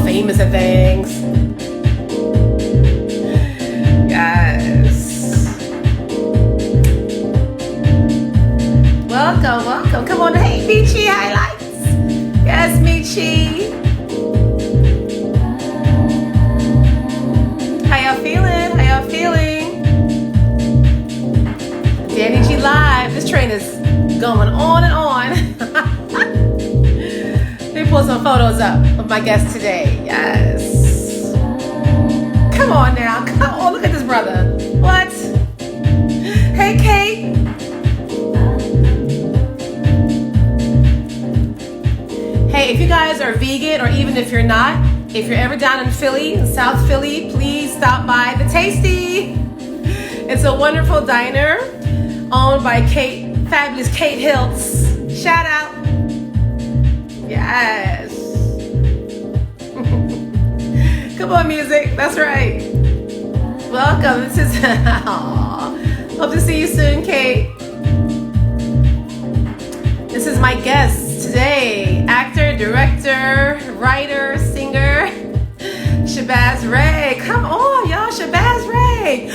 Famous at things. Yes. Welcome, welcome. Come on. Hey, Michi Highlights. Yes, Michi. How y'all feeling? How y'all feeling? dannIGeeLive. This train is going on and on. Let me pull some photos up of my guest today. Yes. Come on now. Come on. Look at this brother. What? Hey, Kate. Hey, if you guys are vegan, or even if you're not, if you're ever down in Philly, South Philly, please stop by The Tasty. It's a wonderful diner owned by fabulous Kate Hiltz. Shout out. Yes. Come on, music. That's right. Welcome. This is hope to see you soon, Kate. This is my guest today. Actor, director, writer, singer, Shabazz Ray. Come on, y'all. Shabazz Ray.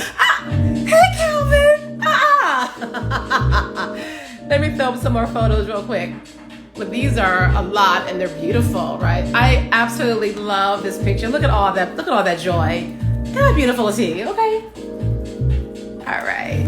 Hey, Calvin. Let me film some more photos real quick. But these are a lot and they're beautiful, right? I absolutely love this picture. Look at all that. Look at all that joy. How beautiful is he? Okay. All right.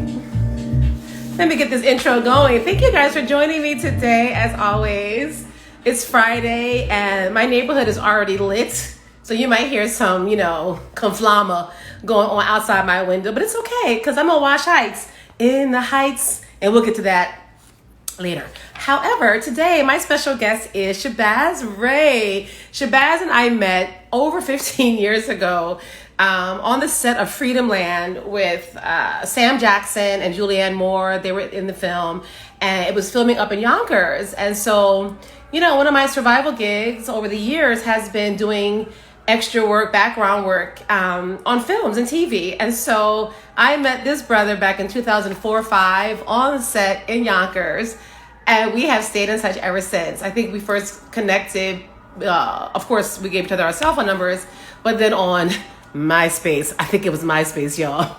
Let me get this intro going. Thank you guys for joining me today, as always. It's Friday and my neighborhood is already lit. So you might hear some, conflama going on outside my window, but it's okay because I'm on Wash Heights, in the Heights, and we'll get to that later. However, today my special guest is Shabazz Ray. Shabazz and I met over 15 years ago on the set of Freedom Land with Sam Jackson and Julianne Moore. They were in the film, and it was filming up in Yonkers. And so, one of my survival gigs over the years has been doing extra work, background work on films and TV. And so I met this brother back in 2004-05 on the set in Yonkers, and we have stayed in touch ever since. I think we first connected, of course, we gave each other our cell phone numbers, but then on MySpace. I think it was MySpace, y'all.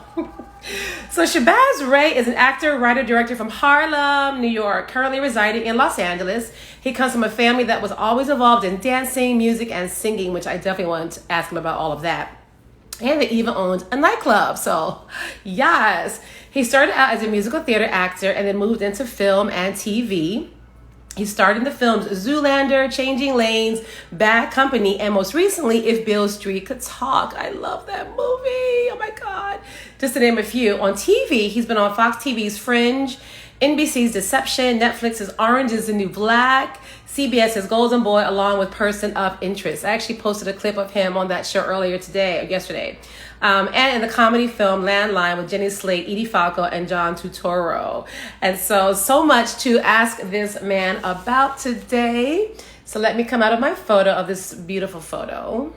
So Shabazz Ray is an actor, writer, director from Harlem, New York, currently residing in Los Angeles. He comes from a family that was always involved in dancing, music, and singing, which I definitely want to ask him about all of that. And they even owned a nightclub. So yes, he started out as a musical theater actor and then moved into film and TV. He starred in the films Zoolander, Changing Lanes, Bad Company, and most recently, If Beale Street Could Talk. I love that movie. Oh my God. Just to name a few. On TV, he's been on Fox TV's Fringe, NBC's Deception, Netflix's Orange is the New Black, CBS's Golden Boy, along with Person of Interest. I actually posted a clip of him on that show earlier today, or yesterday. And in the comedy film Landline with Jenny Slate, Edie Falco, and John Turturro. And so much to ask this man about today. So let me come out of my photo, of this beautiful photo,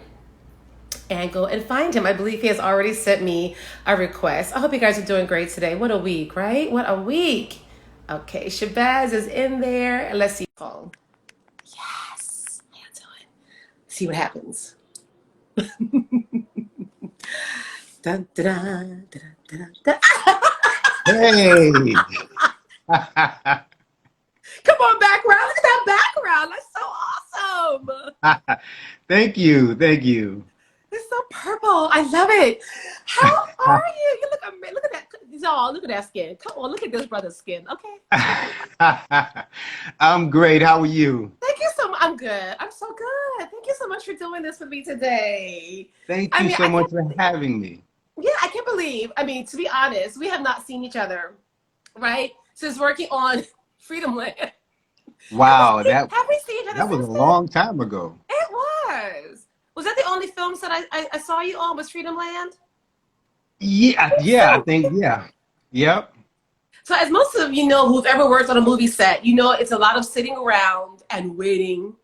and go and find him. I believe he has already sent me a request. I hope you guys are doing great today. What a week, right? What a week. Okay, Shabazz is in there. And let's see. Phone. Yes. How you doing? See what happens. Dun, dun, dun, dun, dun, dun. Hey. Come on, background. Look at that background. That's so awesome. Thank you. Thank you. It's so purple. I love it. How are you? You look amazing. Look at that. Y'all, look at that skin. Come on, look at this brother's skin. Okay. I'm great. How are you? Thank you so much. I'm good. I'm so good. Thank you so much for doing this with me today. Thank you so much for having me. Yeah, I can't believe. I mean, to be honest, we have not seen each other, right? Since working on Freedom Land. Wow, have we seen each other that was since a then? long time ago. It was. Was that the only films that I saw you on was Freedom Land? Yeah, I think, yeah. Yep. So as most of you know who've ever worked on a movie set, you know it's a lot of sitting around and waiting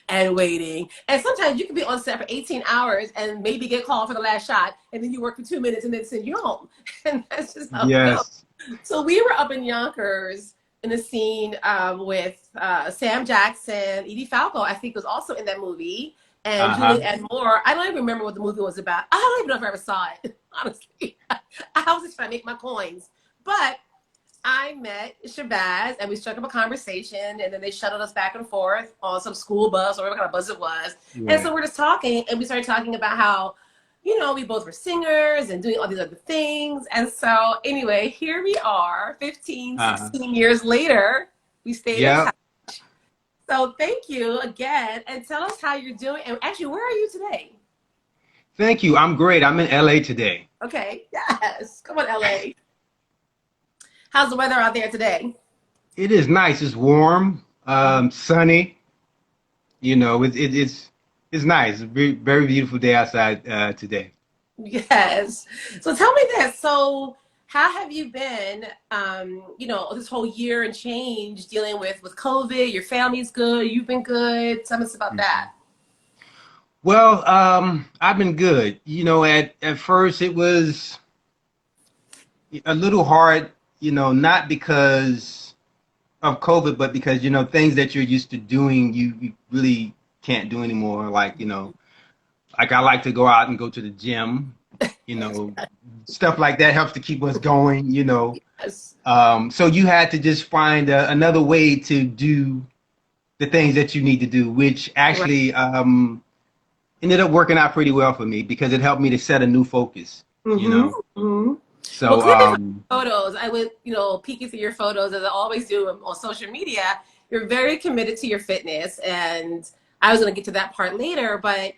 and waiting. And sometimes you can be on set for 18 hours and maybe get called for the last shot, and then you work for 2 minutes and then send you home. And that's just how it goes. So we were up in Yonkers in a scene with Sam Jackson, Edie Falco, I think was also in that movie, and Julianne Moore. I don't even remember what the movie was about. I don't even know if I ever saw it, honestly. I was just trying to make my coins. But I met Shabazz and we struck up a conversation, and then they shuttled us back and forth on some school bus or whatever kind of bus it was. Yeah. And so we're just talking, and we started talking about how, you know, we both were singers and doing all these other things. And so anyway, here we are 15, 16 years later. We stayed in touch. So thank you again, and tell us how you're doing. And actually, where are you today? Thank you. I'm great. I'm in LA today. Okay. Yes. Come on, LA. How's the weather out there today? It is nice. It's warm, sunny. You know, it's nice. It's a very, very beautiful day outside today. Yes. So tell me this. So how have you been, you know, this whole year and change dealing with COVID? Your family's good. You've been good. Tell us about that. Well, I've been good. You know, at first it was a little hard, you know, not because of COVID, but because, you know, things that you're used to doing, you really can't do anymore. Like, you know, like I like to go out and go to the gym, you know, stuff like that helps to keep us going, you know. Yes. So you had to just find another way to do the things that you need to do, which actually ended up working out pretty well for me because it helped me to set a new focus, you know. So, photos, I went, you know, peeking through your photos as I always do on social media. You're very committed to your fitness, and I was going to get to that part later, but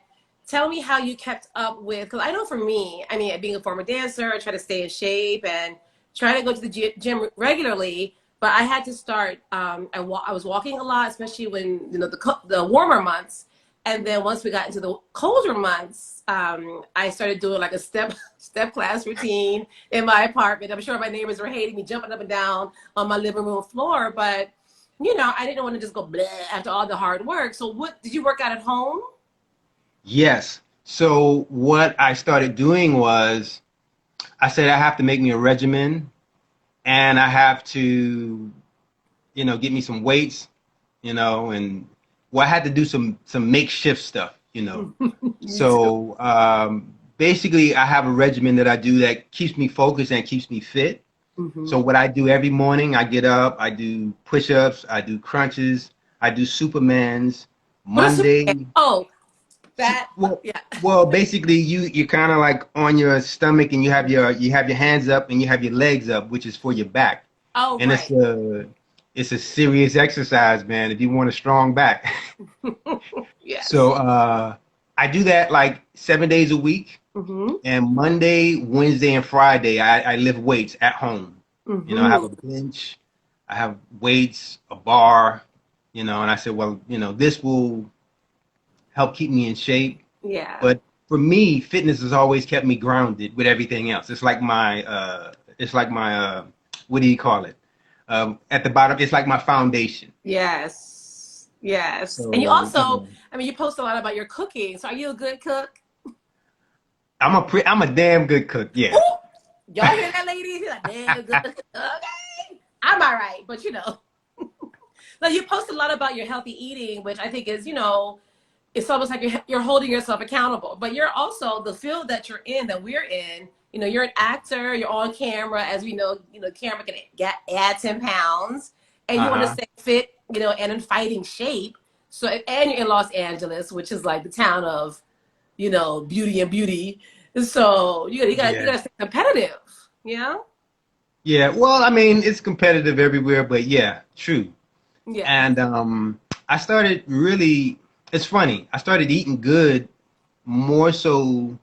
tell me how you kept up with, because I know for me, I mean, being a former dancer, I try to stay in shape and try to go to the gym regularly, but I had to start, I was walking a lot, especially when, you know, the warmer months. And then once we got into the colder months, I started doing like a step class routine in my apartment. I'm sure my neighbors were hating me jumping up and down on my living room floor, but you know, I didn't want to just go bleh after all the hard work. So what, did you work out at home? Yes. So what I started doing was I said I have to make me a regimen, and I have to, you know, get me some weights, you know, and well, I had to do some makeshift stuff, you know. So basically, I have a regimen that I do that keeps me focused and keeps me fit. So what I do every morning, I get up, I do push-ups, I do crunches, I do Supermans. Monday. Oh, that. Well, basically, you're kind of like on your stomach, and you have your hands up and you have your legs up, which is for your back. Oh, and right. It's a serious exercise, man, if you want a strong back. Yes. So I do that like 7 days a week. And Monday, Wednesday, and Friday, I lift weights at home. You know, I have a bench, I have weights, a bar, you know, and I said, well, you know, this will help keep me in shape. Yeah. But for me, fitness has always kept me grounded with everything else. It's like my what do you call it? At the bottom, it's like my foundation. Yes, yes. So, and you also, I mean, you post a lot about your cooking. So are you a good cook? I'm a damn good cook. Yeah. Ooh, y'all hear that, ladies? He's like, damn good cook. Okay, I'm all right, but you know. So you post a lot about your healthy eating, which I think is, you know, it's almost like you're holding yourself accountable. But you're also the field that you're in, that we're in. You know, you're an actor, you're on camera, as we know, camera can add 10 pounds, and you want to stay fit, and in fighting shape. So, and you're in Los Angeles, which is like the town of you know, beauty and beauty. So you Yeah. gotta stay competitive, you know? Yeah. Well, I mean, it's competitive everywhere, but yeah, true. Yes. And I started really, it's funny. I started eating good more so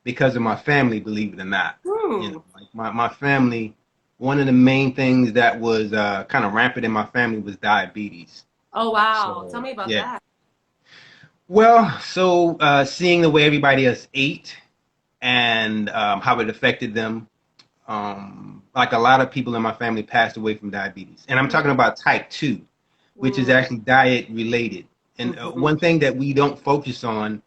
because of my family, believe it or not. You Hmm. know, like my family, one of the main things that was kind of rampant in my family was diabetes. Oh wow. Tell So me about yeah. that. Well, so seeing the way everybody else ate and how it affected them, like a lot of people in my family passed away from diabetes, and I'm Yeah. talking about type 2, which is Mm. actually diet related. And Hmm. one thing that we don't focus on,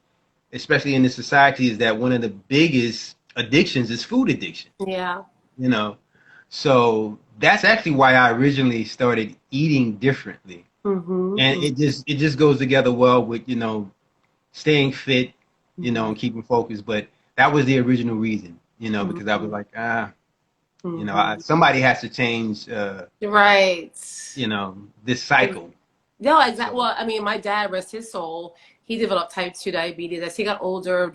especially in this society, is that one of the biggest addictions is food addiction. Yeah. You know, so that's actually why I originally started eating differently, and Hmm. it just goes together well with staying fit, Hmm. and keeping focused. But that was the original reason, because I was Hmm. like, Hmm. somebody has to change, Right. this cycle. No, exactly. So Well, I mean, my dad, rest his soul, he developed type 2 diabetes as he got older,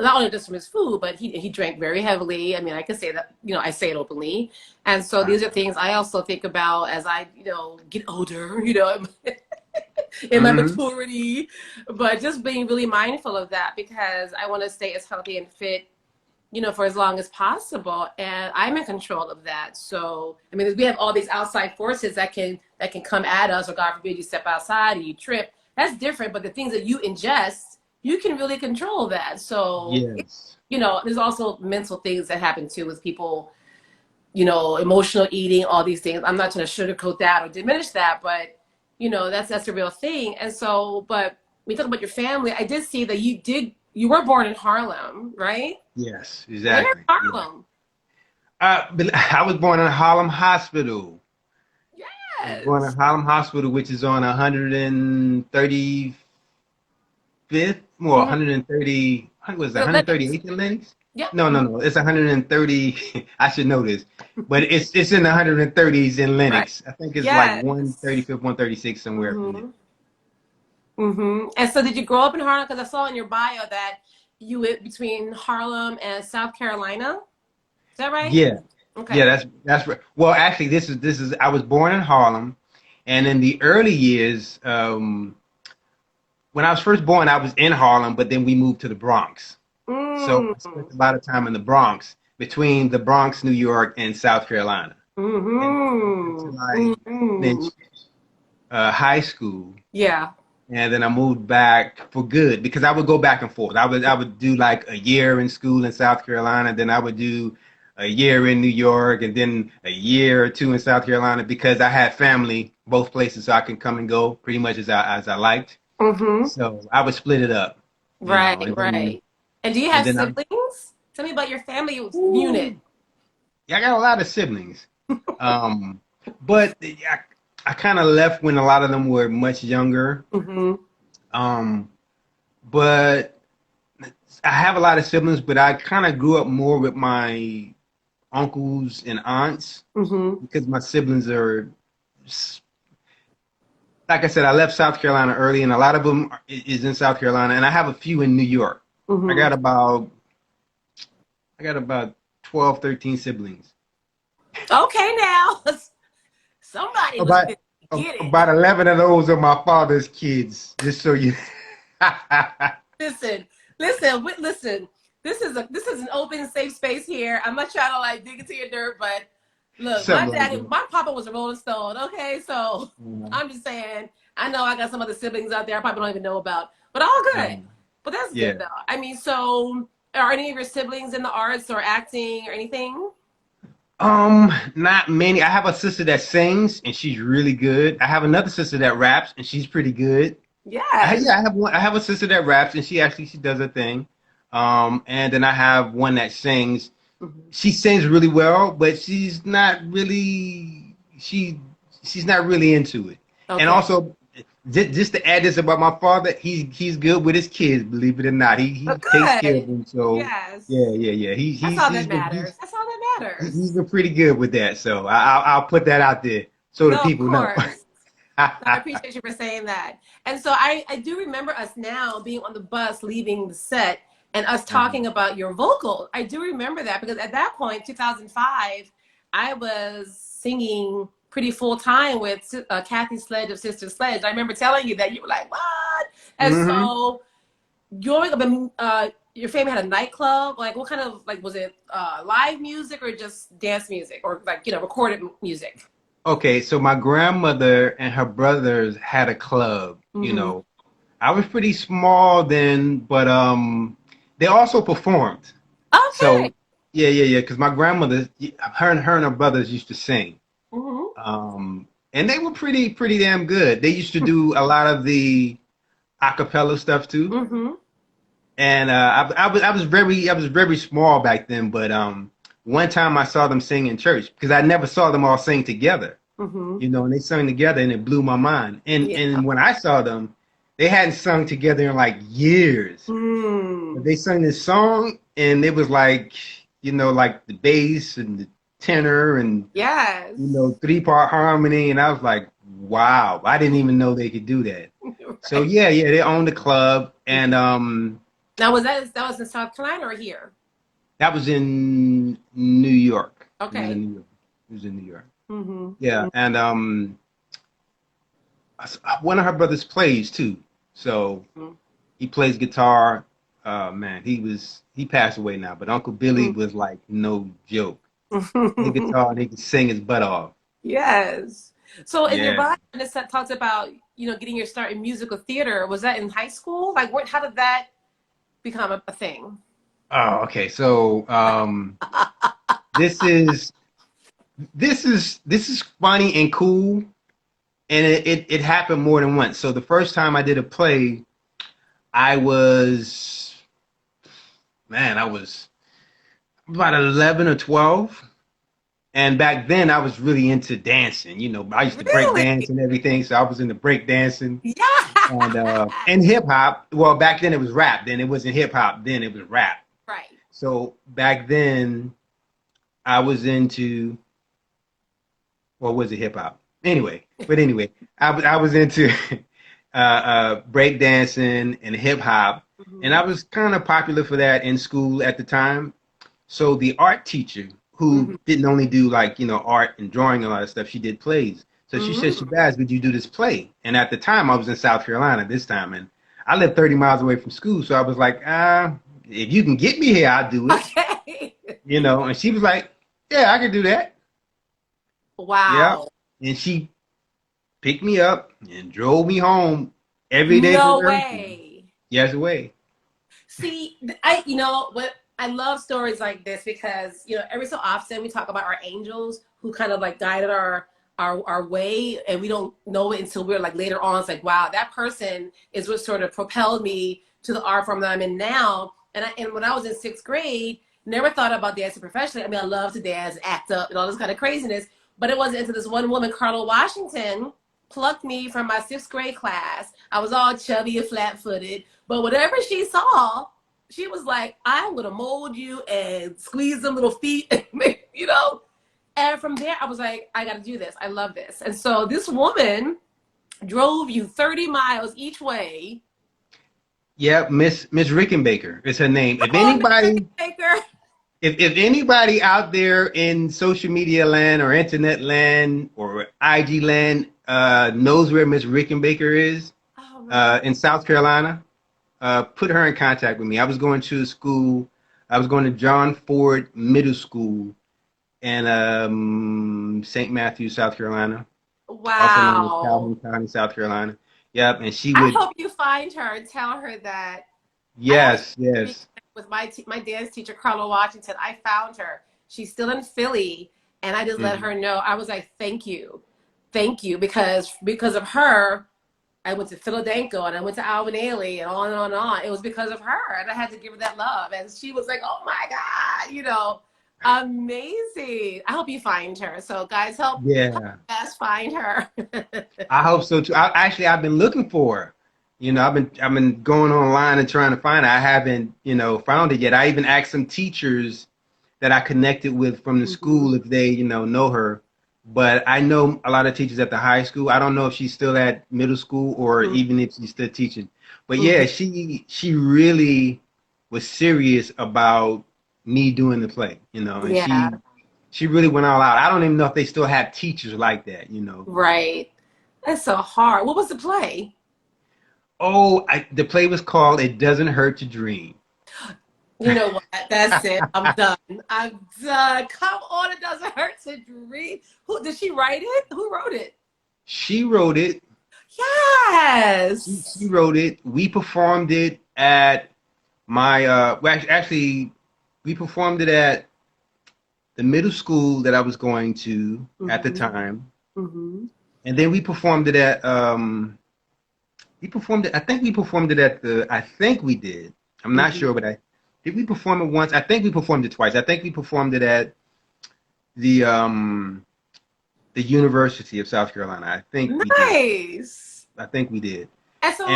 not only just from his food, but he drank very heavily. I mean, I can say that, you know, I say it openly. And so uh, these are things I also think about as I, you know, get older, you know, in my hmm maturity, but just being really mindful of that because I want to stay as healthy and fit, you know, for as long as possible. And I'm in control of that. So, I mean, we have all these outside forces that can come at us, or God forbid you step outside and you trip. That's different. But the things that you ingest, you can really control that. So, yes, you know, there's also mental things that happen too with people, you know, emotional eating, all these things. I'm not trying to sugarcoat that or diminish that, but you know, that's a real thing. And so, but we talk about your family. I did see that you were born in Harlem, right? yes, Where in exactly. Yeah. Harlem? But I was born in Harlem Hospital. I was born in Yes. Harlem Hospital, which is on 135th, well, Mm-hmm. 130, what was that, The Olympics. 138th in Lenox? Yep. No, no, Mhm. no. It's 130. I should know this, but it's in the 130s in Right. Lenox. I think it's like Yes. 135th, 136 somewhere up in there. Mm-hmm. Mm-hmm. And so, did you grow up in Harlem? Because I saw in your bio that you went between Harlem and South Carolina. Is that right? Yeah, yeah, Okay. that's right. Well, actually, this is. I was born in Harlem, and in the early years, when I was first born, I was in Harlem, but then we moved to the Bronx. So Mm. I spent a lot of time in the Bronx, between the Bronx, New York, and South Carolina. And Mm-hmm. until I Mm-hmm. finished high school, Yeah. and then I moved back for good because I would go back and forth. I would do like a year in school in South Carolina, then I would do a year in New York, and then a year or two in South Carolina because I had family both places, so I can come and go pretty much as I liked. Mm-hmm. So I would split it up, Right, and then right. And do you and have then I. siblings? Tell me about your family unit. Ooh, yeah, I got a lot of siblings. Um, but I kind of left when a lot of them were much younger. Mm-hmm. Um, but I have a lot of siblings, but I kind of grew up more with my uncles and aunts Mm-hmm. because my siblings are, like I said, I left South Carolina early, and a lot of them is in South Carolina, and I have a few in New York. I Mm-hmm. got about I got about 12, 13 siblings. Okay, now somebody was About busy. Get about it. 11 of those are my father's kids, just so you. Listen, listen. This is an open, safe space here. I'm not trying to like dig into your dirt, but look, Something like that. my papa was a Rolling Stone. Okay, so Mhm. I'm just saying. I know I got some other siblings out there I probably don't even know about, but all good. But that's good Yeah. though. I mean, so are any of your siblings in the arts or acting or anything? Not many. I have a sister that sings and she's really good. I have another sister that raps and she's pretty good. Yes. Yeah, I have one. I have a sister that raps and she does her thing. And then I have one that sings. Mhm. She sings really well, but she's not really into it. And Okay. also, just to add this about my father, he's good with his kids, believe it or not. He But takes care of good. them. So yeah, Yes. yeah, yeah. That's all that matters. That's all that He's matters. been pretty good with that. So I'll put that out there so the No, of people know. course. No, I appreciate you for saying that. And so I do remember us now being on the bus leaving the set, and us talking about your vocals. I do remember that because at that point, 2005, I was singing pretty full time with Kathy Sledge of Sister Sledge. I remember telling you that you were like, what? And so growing up in your family had a nightclub. Like, what kind of, like, was it live music or just dance music or, like, you know, recorded music? Okay, so my grandmother and her brothers had a club. You know, I was pretty small then, but they also performed. Okay. So yeah. Because my grandmother, her and her brothers used to sing. And they were pretty damn good. They used to do a lot of the a cappella stuff too. And I was very small back then, but one time I saw them sing in church because I never saw them all sing together. You know, and they sung together and it blew my mind. And when I saw them, they hadn't sung together in like years. But they sang this song and it was like, you know, like the bass and the tenor and you know, 3-part harmony, and I was like, wow, I didn't even know they could do that. So yeah, they owned the club. And now was that was in South Carolina or here? That was in New York. Okay. It was in New York. Yeah, and one of her brothers plays too. So he plays guitar. Man, he passed away now, but Uncle Billy was like no joke. He guitar and he could sing his butt off. Yes. So in your bio, it talks about, you know, getting your start in musical theater. Was that in high school? Like, how did that become a thing? Oh, okay. So this is funny and cool, and it happened more than once. So the first time I did a play, I was about 11 or 12. And back then I was really into dancing. You know, I used to break dance and everything. So I was into break dancing and hip hop. Well, back then it was rap. Then it wasn't hip hop. Then it was rap. Right. So back then I was into, well, was it hip hop? Anyway, I was into break dancing and hip hop. And I was kind of popular for that in school at the time. So the art teacher, who didn't only do like, you know, art and drawing and a lot of stuff, she did plays. So she said, Shabazz, would you do this play? And at the time I was in South Carolina this time, and I lived 30 miles away from school. So I was like, if you can get me here, I'll do it. Okay. You know, and she was like, yeah, I can do that. Wow. Yeah. And she picked me up and drove me home every day. No way. Yes, way. See, you know what? I love stories like this because, you know, every so often we talk about our angels who kind of like guided our way, and we don't know it until we're like later on. It's like, wow, that person is what sort of propelled me to the art form that I'm in now. And when I was in 6th grade, never thought about dancing professionally. I mean, I love to dance, act up, and all this kind of craziness. But it wasn't until this one woman, Carla Washington, plucked me from my 6th grade class. I was all chubby and flat-footed, but whatever she saw, she was like, I'm gonna mold you and squeeze them little feet, you know? And from there, I was like, I gotta do this. I love this. And so this woman drove you 30 miles each way. Yeah, Miss Rickenbacker is her name. If anybody, if anybody out there in social media land or internet land or IG land knows where Miss Rickenbacker is, in South Carolina, put her in contact with me. I was going to school. I was going to John Ford Middle School in St. Matthews, South Carolina. Wow. Also known as Calhoun County, South Carolina. Yep, and she would. I hope you find her and tell her that. Yes. With my dance teacher, Carla Washington, I found her. She's still in Philly, and I just let her know. I was like, thank you, because of her, I went to Philadelphia and I went to Alvin Ailey and on and on and on. It was because of her, and I had to give her that love. And she was like, oh my God, you know, amazing. I hope you find her. So guys, help us find her. I hope so too. I've been looking for her. You know, I've been going online and trying to find her. I haven't, you know, found it yet. I even asked some teachers that I connected with from the school if they, you know her. But I know a lot of teachers at the high school. I don't know if she's still at middle school or even if she's still teaching. But yeah, she really was serious about me doing the play, you know, and Yeah. she really went all out. I don't even know if they still have teachers like that, you know. Right. That's so hard. What was the play? Oh, the play was called "It Doesn't Hurt to Dream." You know what? That's it. I'm done. I'm done. Come on, it doesn't hurt to dream. Who did she write it? Who wrote it? She wrote it. She Yes. wrote it. We performed it at my well, actually we performed it at the middle school that I was going to at the time. Mm-hmm. And then we performed it at I think we performed it at I think we did. I'm not sure, but did we perform it once? I think we performed it twice. I think we performed it at the University of South Carolina. I think we did. Nice. I think we did. And so,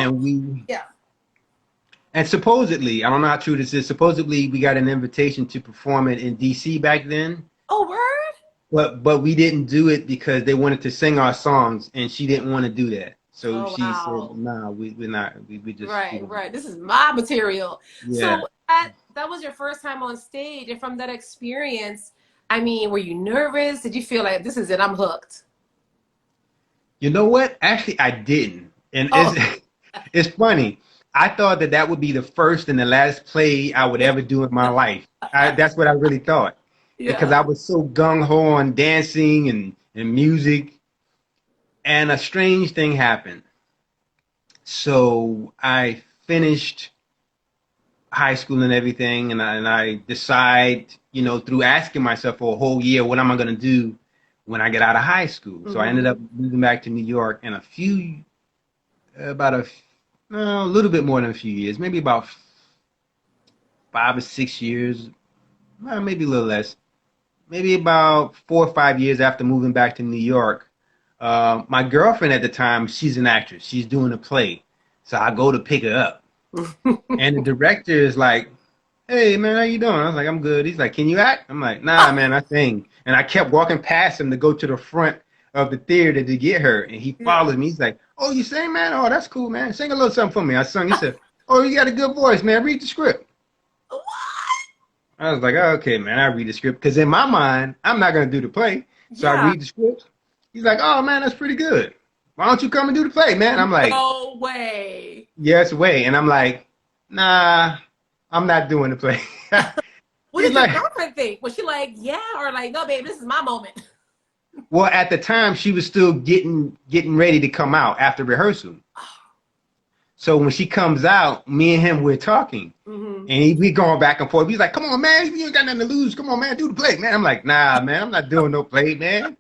yeah. And supposedly, I don't know how true this is, supposedly we got an invitation to perform it in DC back then. Oh, word? But we didn't do it because they wanted to sing our songs, and she didn't want to do that. So she said, "Nah, we're not. We just right. This is my material." Yeah. So that was your first time on stage, and from that experience, I mean, were you nervous? Did you feel like this is it? I'm hooked. You know what? Actually, I didn't, and it's funny. I thought that would be the first and the last play I would ever do in my life. That's what I really thought. Yeah. Because I was so gung-ho on dancing and music. And a strange thing happened. So I finished high school and everything, and I decide, you know, through asking myself for a whole year, what am I going to do when I get out of high school? So I ended up moving back to New York, and a little bit more than a few years, maybe about 5 or 6 years, well, maybe a little less, maybe about 4 or 5 years after moving back to New York, my girlfriend at the time, she's an actress. She's doing a play. So I go to pick her up. And the director is like, "Hey, man, how you doing?" I was like, "I'm good." He's like, "Can you act?" I'm like, "Nah, man, I sing." And I kept walking past him to go to the front of the theater to get her. And he followed me. He's like, "Oh, you sing, man? Oh, that's cool, man. Sing a little something for me." I sung. He said, "Oh, you got a good voice, man. Read the script." What? I was like, "Oh, okay, man, I read the script." Because in my mind, I'm not going to do the play. So I read the script. He's like, "Oh, man, that's pretty good. Why don't you come and do the play, man?" I'm like, "No way." Yes way. And I'm like, "Nah, I'm not doing the play." What did your girlfriend think? Was she like, "Yeah," or like, "No, babe, this is my moment"? Well, at the time, she was still getting ready to come out after rehearsal. So when she comes out, me and him, we're talking. And we going back and forth. He's like, "Come on, man. You ain't got nothing to lose. Come on, man. Do the play, man." I'm like, "Nah, man. I'm not doing no play, man."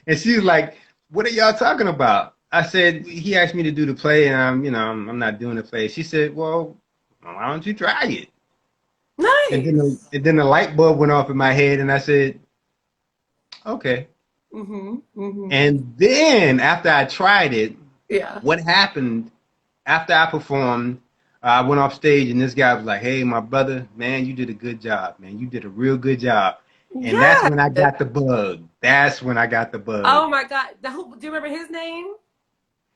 And she's like, "What are y'all talking about?" I said, "He asked me to do the play, and I'm not doing the play." She said, "Well, why don't you try it?" Nice. And then the light bulb went off in my head, and I said, "Okay." And then after I tried it, what happened after I performed? I went off stage, and this guy was like, "Hey, my brother, man, you did a good job, man. You did a real good job." And that's when I got the bug. That's when I got the bug. Oh my God. Do you remember his name?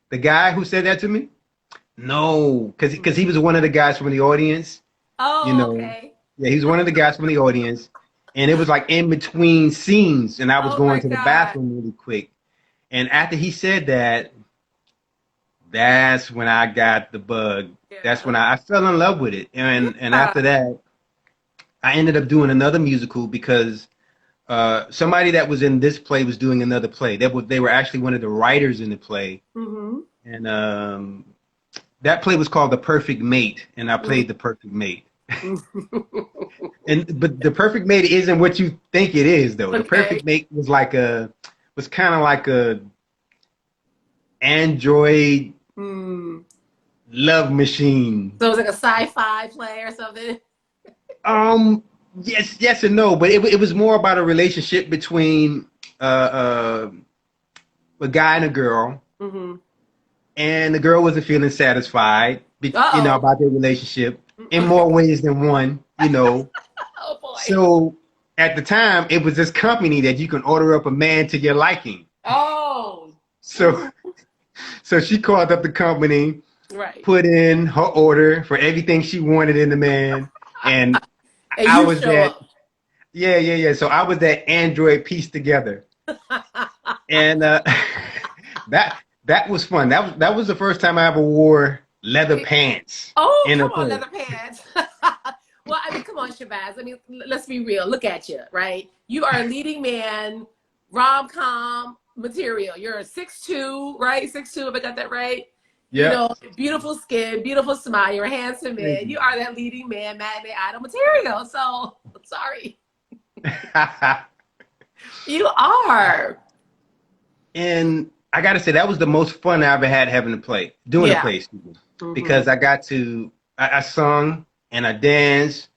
The guy who said that to me? No, because he was one of the guys from the audience. Oh, you know, okay. Yeah, he was one of the guys from the audience. And it was like in between scenes, and I was going to the bathroom really quick. And after he said that, that's when I got the bug. Yeah. That's when I fell in love with it. And after that, I ended up doing another musical because somebody that was in this play was doing another play. They were actually one of the writers in the play. And that play was called The Perfect Mate, and I played the perfect mate. But the perfect mate isn't what you think it is, though. Okay. The perfect mate was kind of like a android love machine. So it was like a sci-fi play or something. Yes and no, but it was more about a relationship between a guy and a girl, and the girl wasn't feeling satisfied, about their relationship in more ways than one, Oh boy. So at the time, it was this company that you can order up a man to your liking. Oh. So she called up the company Right. put in her order for everything she wanted in the man, and And I you was show that. up. Yeah. So I was that android pieced together, and that was fun. That was the first time I ever wore leather pants Oh, in a come on, play. leather pants. Well, I mean, come on, Shabazz. I mean, let's be real. Look at you, right? You are a leading man, rom-com material. You're a 6'2", right? 6'2", if I got that right. You Yep. know, beautiful skin, beautiful smile. You're a handsome Thank man. you. You are that leading man, matinee idol material. So, sorry. You are. And I got to say, that was the most fun I ever had having to play, doing a Yeah. play, excuse me, Mm-hmm. because I sung and I danced,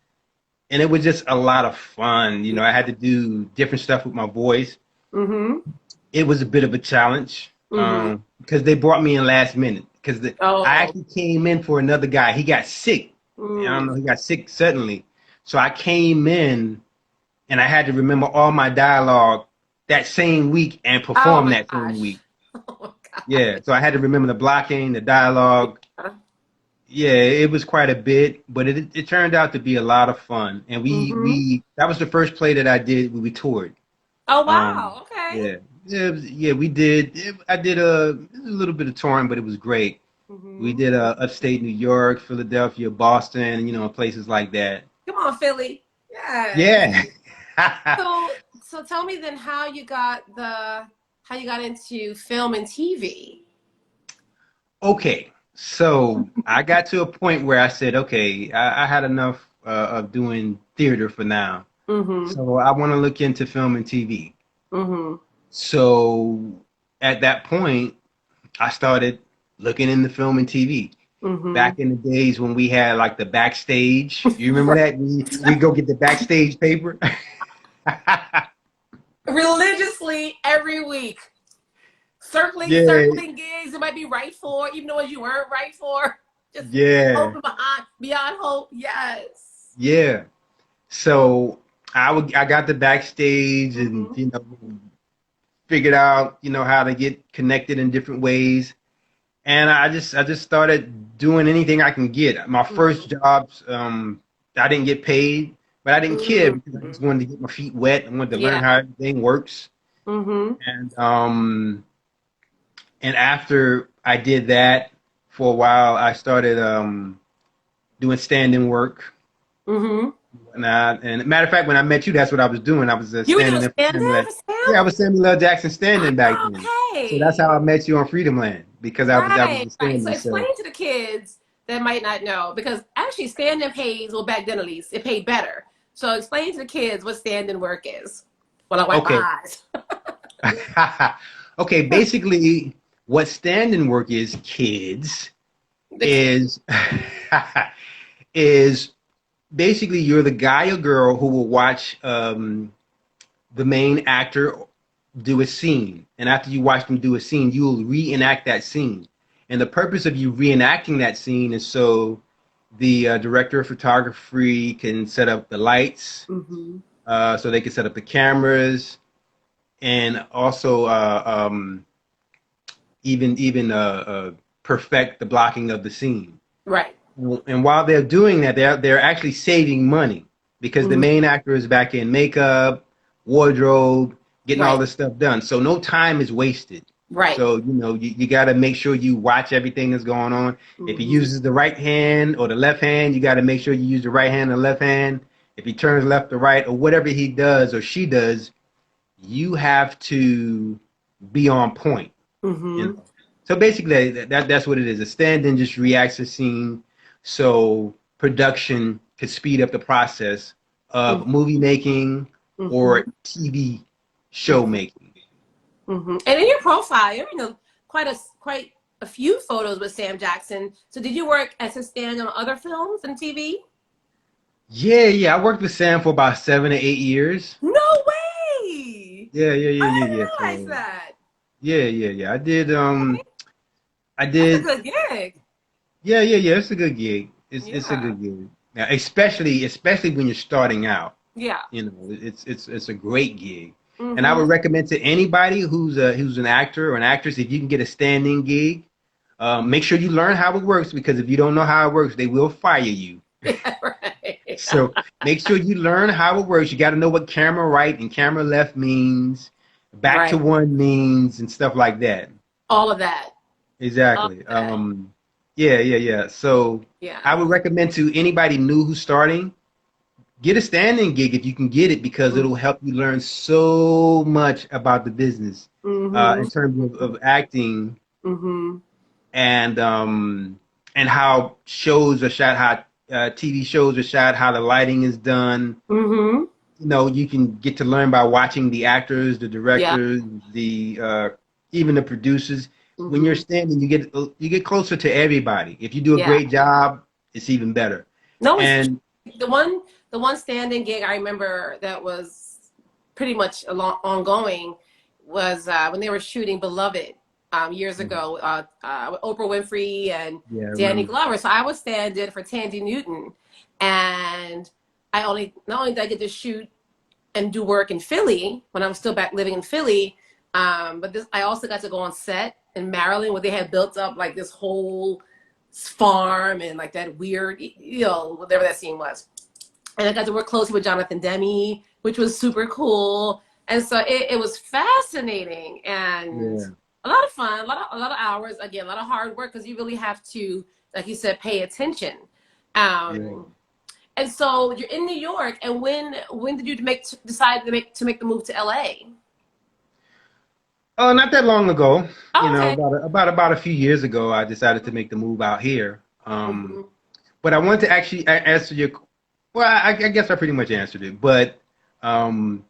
and it was just a lot of fun. I had to do different stuff with my voice. Mm-hmm. It was a bit of a challenge Mm-hmm. because they brought me in last minute because I Oh. actually came in for another guy. He got sick. I don't know, Mm. he got sick suddenly. So I came in and I had to remember all my dialogue that same week and Oh perform my that same gosh. week. Oh my Yeah, so I had to remember the blocking, the dialogue. God. Yeah, it was quite a bit, but it turned out to be a lot of fun. And Mm-hmm. we that was the first play that I did when we toured. Oh Um, wow. Okay. yeah, yeah, we did. I did a little bit of touring, but it was great. We Mm-hmm. did upstate New York, Philadelphia, Boston, places like that. Come on, Philly. Yes. Yeah. So tell me then how you got into film and TV. Okay, so I got to a point where I said, okay, I had enough of doing theater for now. Mm-hmm. So I want to look into film and TV. Mm-hmm. So at that point, I started looking into film and TV. Mm-hmm. Back in the days when we had like the backstage, you remember that? We go get the backstage paper. Religiously every week. Yeah, Circling gigs it might be right for, even though you weren't right for. Just yeah, hoping beyond hope. Yes. yeah. So I got the backstage and Mm-hmm. figured out how to get connected in different ways, and I just started doing anything I can get. My first jobs, I didn't get paid, but I didn't care because I Mm-hmm. just wanted to get my feet wet. I wanted to learn Yeah. how everything works, Mm-hmm. and after I did that for a while, I started doing stand-in work. Mm-hmm. And matter of fact, when I met you, that's what I was doing. I was You were doing standing in for stand-up Samuel. for Sam? Yeah, I was Samuel L. Jackson standing back then. So that's how Okay. I met you on Freedom Land because I was Right, a right. So standing. So explain to the kids that might not know, because actually stand-in pays, well, back then at least, it paid better. So explain to the kids what stand-in work is. While I wipe okay, my eyes. okay. Basically, what standing work is, kids, The kids. is is basically you're the guy or girl who will watch the main actor do a scene, and after you watch them do a scene, you will reenact that scene. And the purpose of you reenacting that scene is so the director of photography can set up the lights, Mm-hmm. so they can set up the cameras, and also even perfect the blocking of the scene. Right. And while they're doing that, they're actually saving money because the Mm-hmm. main actor is back in makeup, wardrobe, getting all Right. this stuff done. So no time is wasted. Right. So you got to make sure you watch everything that's going on. If he Mm-hmm. uses the right hand or the left hand, you got to make sure you use the right hand or left hand. If he turns left or right or whatever he does or she does, you have to be on point. You Mm-hmm. know? So basically, that's what it is. A stand-in just reacts to scene, so production could speed up the process of movie making Mm-hmm. or TV show Mm-hmm. making. Mm-hmm. And in your profile, you know, quite a few photos with Sam Jackson. So did you work as a stand on other films and TV? Yeah. I worked with Sam for about 7 or 8 years. No way! I Yeah. didn't realize So that. yeah. I did Okay. I That's a did good gig. yeah. It's a good gig. It's a Yeah. good gig. Now, especially when you're starting out. Yeah. It's a great gig, and I Mm-hmm. would recommend to anybody who's an actor or an actress, if you can get a standing gig, Make sure you learn how it works, because if you don't know how it works, they will fire you. Yeah, right. So make sure you learn how it works. You got to know what camera right and camera left means, back to Right. one means, and stuff like that. All of that. All of Exactly. that. Yeah. So Yeah. I would recommend to anybody new who's starting, get a standing gig if you can get it, because it'll help you learn so much about the business Mm-hmm. in terms of acting, Mm-hmm. and how shows are shot, how TV shows are shot, how the lighting is done. Mm-hmm. You know, you can get to learn by watching the actors, the Yeah. directors, the even the producers. When you're Mm-hmm. standing, you get closer to everybody. If you do a Yeah. great job, it's even better. No, it's And the one standing gig I remember that was pretty much ongoing was when they were shooting Beloved years ago with Oprah Winfrey and yeah, I Danny remember. Glover. So I was stand-in for Tandy Newton, and I only not only did I get to shoot and do work in Philly when I was still back living in Philly, but this I also got to go on set in Maryland where they had built up like this whole farm and like that weird, whatever that scene was. And I got to work closely with Jonathan Demme, which was super cool. And so it was fascinating and Yeah, a lot of fun, a lot of hours, again, a lot of hard work because you really have to, like you said, pay attention. yeah. Um, and so you're in New York, and when did you decide to make the move to LA? Oh, not that long ago. You Oh, know, okay. about a few years ago, I decided to make the move out here. Hmm. But I want to actually answer your. Well, I guess I pretty much answered it. But um,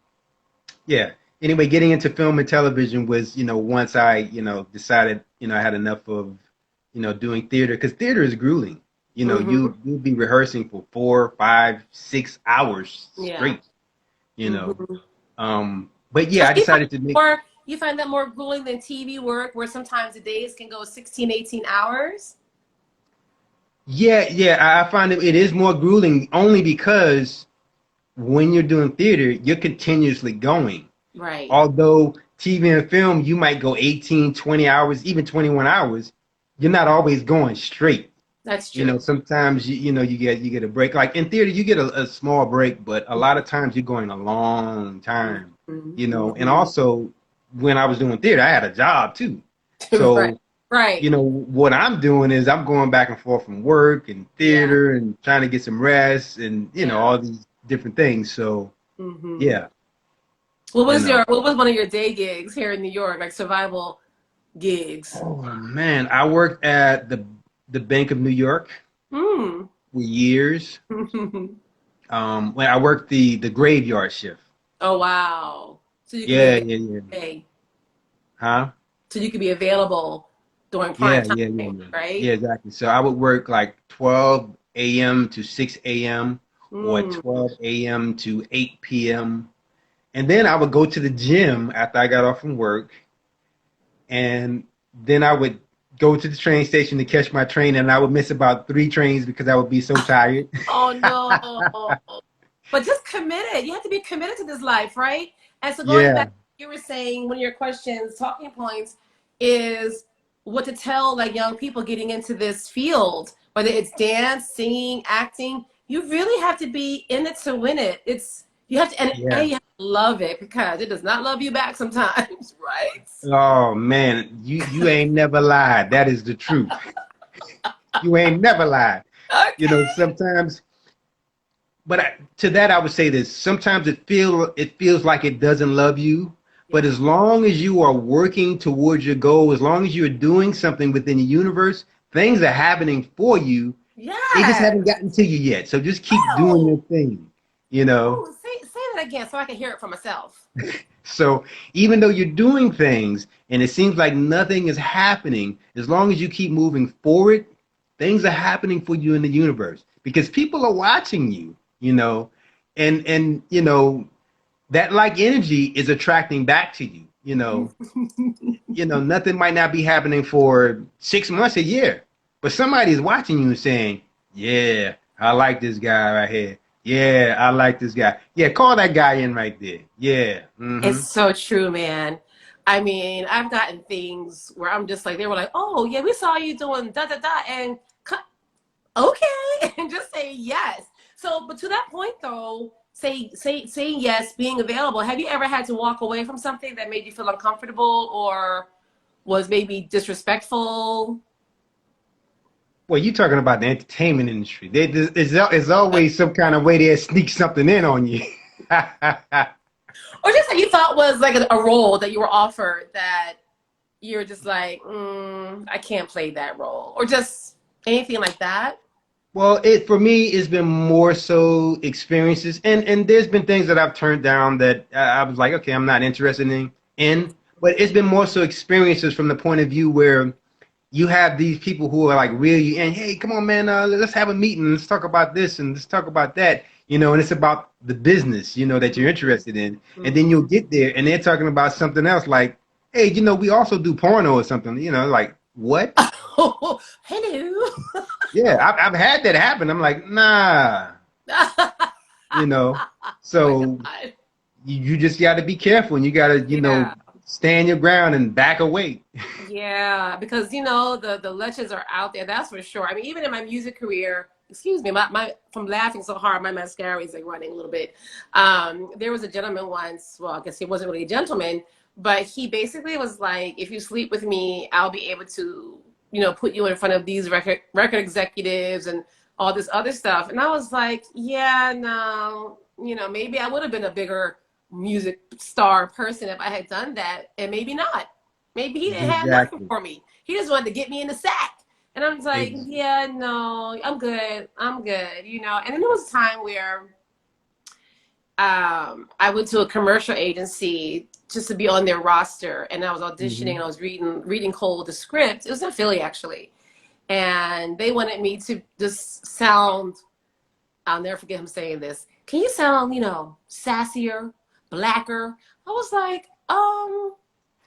yeah. Anyway, getting into film and television was, once I, decided, I had enough of, doing theater, because theater is grueling. Hmm. You'll be rehearsing for 4, 5, 6 hours Yeah. straight. You know. Hmm. But So yeah, I decided to make. you find that more grueling than TV work, where sometimes the days can go 16, 18 hours? Yeah. I find it is more grueling, only because when you're doing theater, you're continuously going. Right. Although TV and film, you might go 18, 20 hours, even 21 hours. You're not always going straight. That's true. Sometimes you get a break. Like in theater, you get a small break, but a lot of times you're going a long time. And Hmm. also when I was doing theater, I had a job too. Right. So, Right. what I'm doing is I'm going back and forth from work and Yeah. theater and trying to get some rest and, Yeah. all these different things. So, Hmm. yeah, you know. What was one of your day gigs here in New York, like survival gigs? Oh man, I worked at the Bank of New York Hmm. for years. When I worked the graveyard shift. Oh wow. So you could be Yeah, available, yeah, yeah. hey, Huh? so you could be available during prime Yeah, time, yeah, yeah, yeah. right? Yeah, exactly. So I would work like 12 a.m. to 6 a.m. or Mm. 12 a.m. to 8 p.m. And then I would go to the gym after I got off from work, and then I would go to the train station to catch my train, and I would miss about 3 trains because I would be so tired. Oh no. But just committed. You have to be committed to this life, right? And so going Yeah, back, you were saying one of your questions, talking points, is what to tell like young people getting into this field, whether it's dance, singing, acting. You really have to be in it to win it. It's you have to yeah. you have to love it because it does not love you back sometimes, right? Oh man, you ain't never lied. That is the truth. You ain't never lied. Okay. Sometimes, but to that I would say this. Sometimes it feels like it doesn't love you, but Yeah. as long as you are working towards your goal, as long as you're doing something within the universe, things are happening for you. They just Yes. haven't gotten to you yet. So just keep doing your Oh, thing, you know. oh, say that again so I can hear it for myself. So even though you're doing things and it seems like nothing is happening, as long as you keep moving forward, things are happening for you in the universe because people are watching you, and that like energy is attracting back to you, nothing might not be happening for 6 months, a year, but somebody is watching you and saying, yeah, I like this guy right here. Yeah, I like this guy. Yeah, call that guy in right there. Yeah. It's Mm-hmm. so true, man. I mean, I've gotten things where I'm just like, they were like, oh, yeah, we saw you doing da da da, and okay, and just say yes. So, but to that point though, saying yes, being available. Have you ever had to walk away from something that made you feel uncomfortable or was maybe disrespectful? Well, you're talking about the entertainment industry. There's always some kind of way they sneak something in on you. Or just that you thought was like a role that you were offered that you're just like, I can't play that role, or just anything like that? Well, for me, it's been more so experiences, and there's been things that I've turned down that I was like, okay, I'm not interested in. But it's been more so experiences from the point of view where you have these people who are like reel you in. Hey, come on, man, let's have a meeting. Let's talk about this and let's talk about that. You know, and it's about the business, you know, that you're interested in. And then you'll get there and they're talking about something else like, hey, you know, we also do porno or something, you know, like, what? Oh, hello. Yeah, I've had that happen. I'm like, nah, you know. So Oh you just got to be careful, and you got to, you know, stand your ground and back away. Yeah, because you know the legends are out there. That's for sure. I mean, even in my music career, excuse me, my from laughing so hard, my mascara is like running a little bit. There was a gentleman once. Well, I guess he wasn't really a gentleman, but he basically was like, if you sleep with me, I'll be able to, you know, put you in front of these record executives and all this other stuff. And I was like, yeah, no, you know, maybe I would have been a bigger music star person if I had done that, and maybe not. Maybe he didn't have nothing Exactly. for me. He just wanted to get me in the sack. And I was like, Ex- yeah, no, I'm good. I'm good, you know. And then there was a time where I went to a commercial agency just to be on their roster, and I was auditioning mhm. and I was reading cold the script. It was in Philly actually, and they wanted me to just sound. I'll never forget him saying this. Can you sound, you know, sassier, blacker? I was like, oh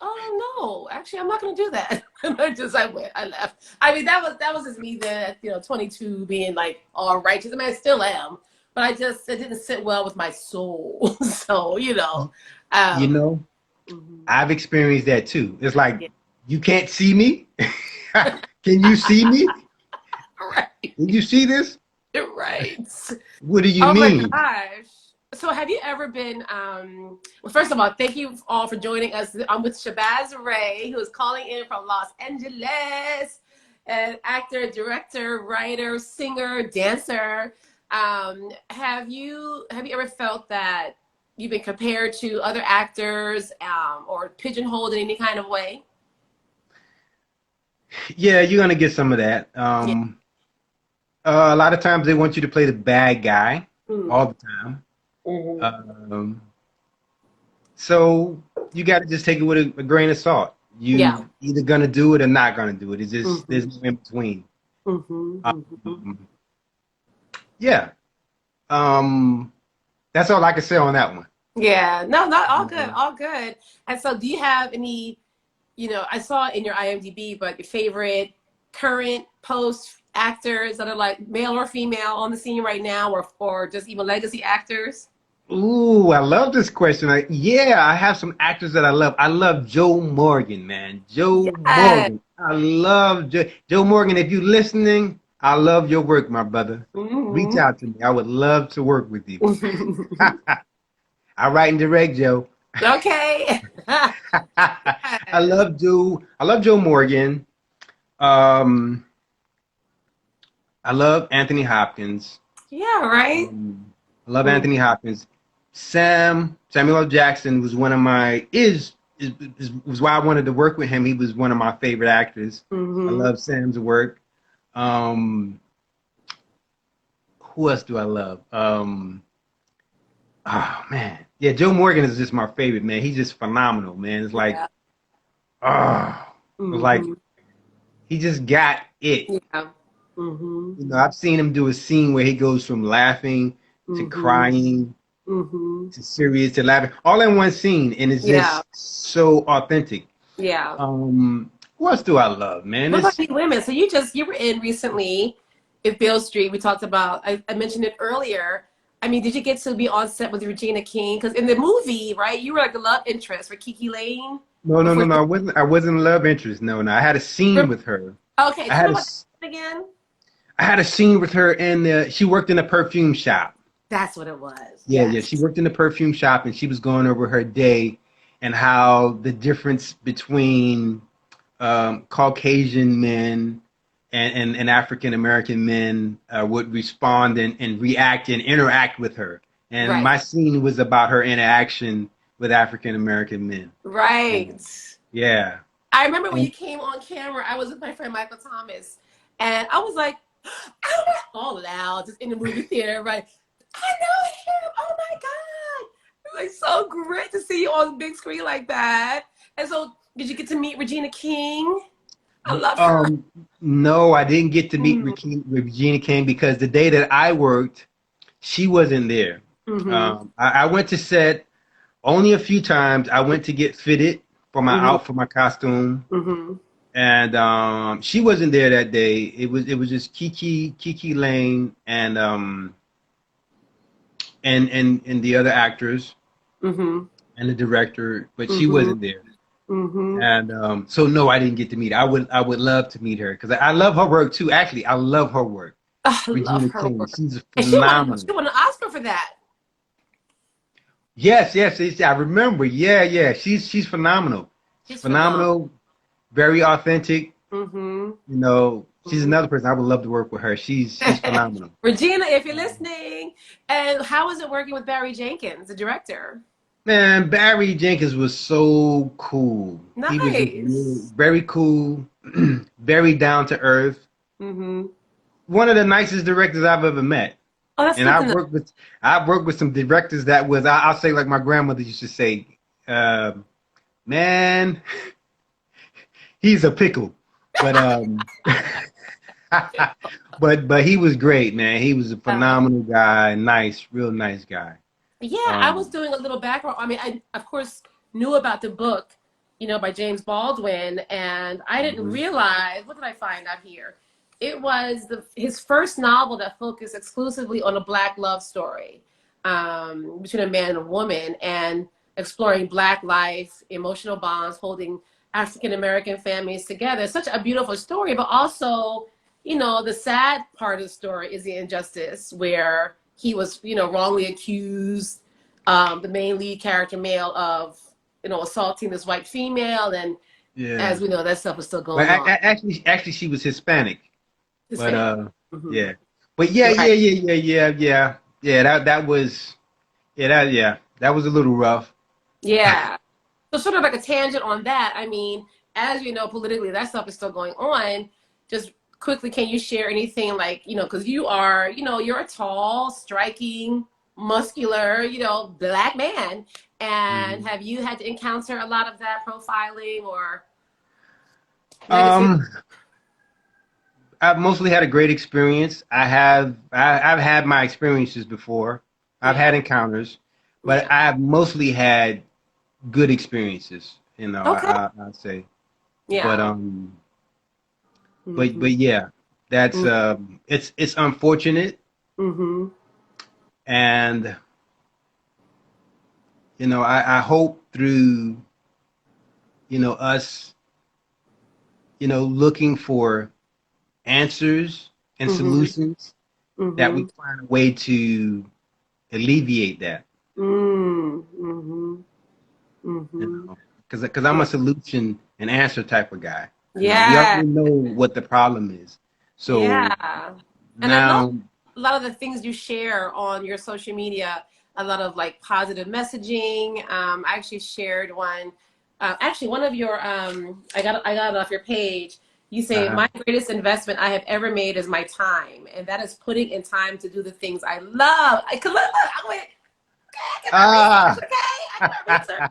no, actually, I'm not gonna do that. And I left. I mean, that was just me then, you know, 22, being like all righteous. I mean, I still am, but it didn't sit well with my soul. So, you know, You um, know, mhm. I've experienced that too. It's like, Yeah, you can't see me. Can you see me? right, Did you see this? right. What do you Oh my mean? gosh. So have you ever been, well, first of all, thank you all for joining us. I'm with Shabazz Ray, who is calling in from Los Angeles, an actor, director, writer, singer, dancer. Have you ever felt that you've been compared to other actors, or pigeonholed in any kind of way? Yeah, you're gonna get some of that. Yeah. A lot of times they want you to play the bad guy Mm. all the time. Mhm. Um, so you got to just take it with a grain of salt. Yeah. You either gonna do it or not gonna do it. It's just Hmm. there's no in between. Hmm. Hmm. Um, yeah. Um, that's all I can say on that one. Yeah. No, not all good. Um, All good. And so, do you have any? You know, I saw in your IMDb, but your favorite current post actors that are like male or female on the scene right now, or just even legacy actors? Ooh, I love this question. Yeah, I have some actors that I love. I love Joe Morgan, man. Joe Yes. Morgan. I love Joe Morgan. If you're listening, I love your work, my brother. Reach Hmm. out to me. I would love to work with you. I write and direct, Joe. Okay. I Yes. love Joe. I love Joe Morgan. Um, I love Anthony Hopkins. Yeah. Right. I love Mm-hmm. Anthony Hopkins. Samuel L. Jackson was one of my was why I wanted to work with him. He was one of my favorite actors. I Mm-hmm. love Sam's work. Um, who else do I love? Oh man, yeah, Joe Morgan is just my favorite man. He's just phenomenal, man. It's like, Yeah. oh, it's like Mm-hmm. he just got it. Yeah. Mm-hmm. You know, I've seen him do a scene where he goes from laughing to Mm-hmm. crying Mm-hmm. to serious to laughing, all in one scene, and it's Yeah. just so authentic. Yeah. Who else do I love, man? What about It's the women? So you were in recently in Beale Street. We talked about, I mentioned it earlier. I mean, did you get to be on set with Regina King? Because in the movie, right, you were like the love interest for Kiki Lane. No, no, no, Before no. I wasn't a love interest. No, no. I had a scene with her. okay, I tell had me a about s- that again. I had a scene with her, and she worked in a perfume shop. That's what it was. Yeah, yeah. She Yes. worked in the perfume shop, and she was going over her day and how the difference between Caucasian men and African American men would respond and react and interact with her. And Right. my scene was about her interaction with African American men. Right. And yeah. I remember when And you came on camera, I was with my friend Michael Thomas, and I was like, oh my, all loud, just in the movie theater, right? I know him. Oh my God. It was like so great to see you on the big screen like that. And so, did you get to meet Regina King? I love her. um, no, I didn't get to meet Mm-hmm. Regina King because the day that I worked, she wasn't there. Mm-hmm. I went to set only a few times. I went to get fitted for my Mm-hmm. for my costume, Mm-hmm. and she wasn't there that day. It was just Kiki Lane and the other actors Mm-hmm. and the director, but she Mm-hmm. wasn't there. Mm-hmm. And so no, I didn't get to meet her. I would love to meet her because I love her work too. Actually, I love her work. Oh, I love Regina her King, work. she's And phenomenal. she won an Oscar for that. Yes, yes, yes, I remember. Yeah, yeah, she's phenomenal. She's She's phenomenal. phenomenal, very authentic. Mm-hmm. She's Mm-hmm. another person I would love to work with her. She's phenomenal. Regina, if you're listening, and how is it working with Barry Jenkins, the director? Man, Barry Jenkins was so cool. He was just Nice. very cool, very down to earth. Mm-hmm. One of the nicest directors I've ever met. Oh, that's And good to know. I've worked with some directors that was I'll say like my grandmother used to say, uh, man, he's a pickle. But but he was great, man. He was a Uh, phenomenal guy, nice, real nice guy. yeah, I was Um, doing a little background. I mean, I of course knew about the book, by James Baldwin, and I didn't mhm. realize, what did I find out here? It was his first novel that focused exclusively on a Black love story, between a man and a woman, and exploring Black life, emotional bonds, holding African American families together. It's such a beautiful story, but also, the sad part of the story is the injustice where he was, wrongly accused, the main lead character male of, assaulting this white female, and Yeah. as we know, that stuff is still But going on. actually, she was Hispanic. His But family. Hmm. yeah. But yeah, Right. yeah, yeah, yeah, yeah, yeah, yeah. That was that was a little rough. Yeah. So sort of like a tangent on that. I mean, as you know, politically, that stuff is still going on. Just quickly, can you share anything like, because you are, you're a tall, striking, muscular, Black man. And Mhm. have you had to encounter a lot of that profiling or negative? Um, I've mostly had a great experience. I've had my experiences before. I've Yeah. had encounters, but Yeah. I've mostly had good experiences. Okay. I'd say. But Yeah. but Mm-hmm. yeah, that's it's unfortunate, Mm-hmm. and I hope through us looking for answers and Mm-hmm. solutions that we Mm-hmm. find a way to alleviate that. Mm-hmm. You Mm-hmm. know, because I'm Yeah. a solution and answer type of guy. We Yeah. already know what the problem is. So Yeah. And I love now, a lot of the things you share on your social media, a lot of like positive messaging. I actually shared one. Actually, one of your I got it off your page. You say uh, my greatest investment I have ever made is my time, and that is putting in time to do the things I love. Cause look, I went, okay, I did my ah, research. Okay, I did my research.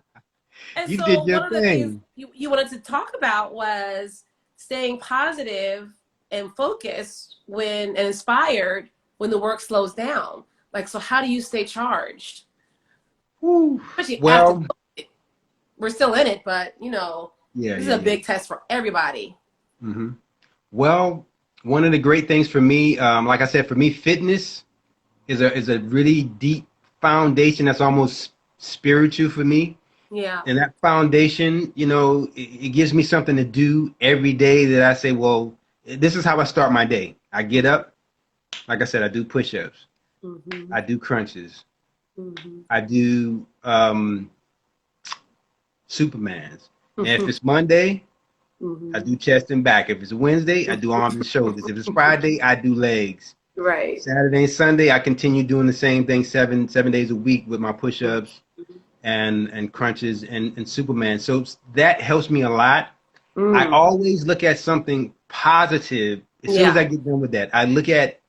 And you did so your one of the things thing. you wanted to talk about was staying positive and focused and inspired when the work slows down. Like, so how do you stay charged? Whew. Especially after Well, COVID. We're still in it, but yeah, this is yeah, a yeah. big test for everybody. hmm Well, one of the great things for me, like I said, for me, fitness is a really deep foundation that's almost spiritual for me. Yeah. And that foundation, it gives me something to do every day that I say, well, this is how I start my day. I get up, like I said, I do push-ups, Mm-hmm. I do crunches, Mm-hmm. I do Supermans. And if Mm-hmm. it's Monday, I Mm-hmm. do chest and back. If it's Wednesday, I do arms and shoulders. If it's Friday, I do legs. Right. Saturday and Sunday, I continue doing the same thing seven days a week with my push-ups and crunches and Superman. So that helps me a lot. I Mm. always look at something positive as soon as Yeah. I get done with that. I look at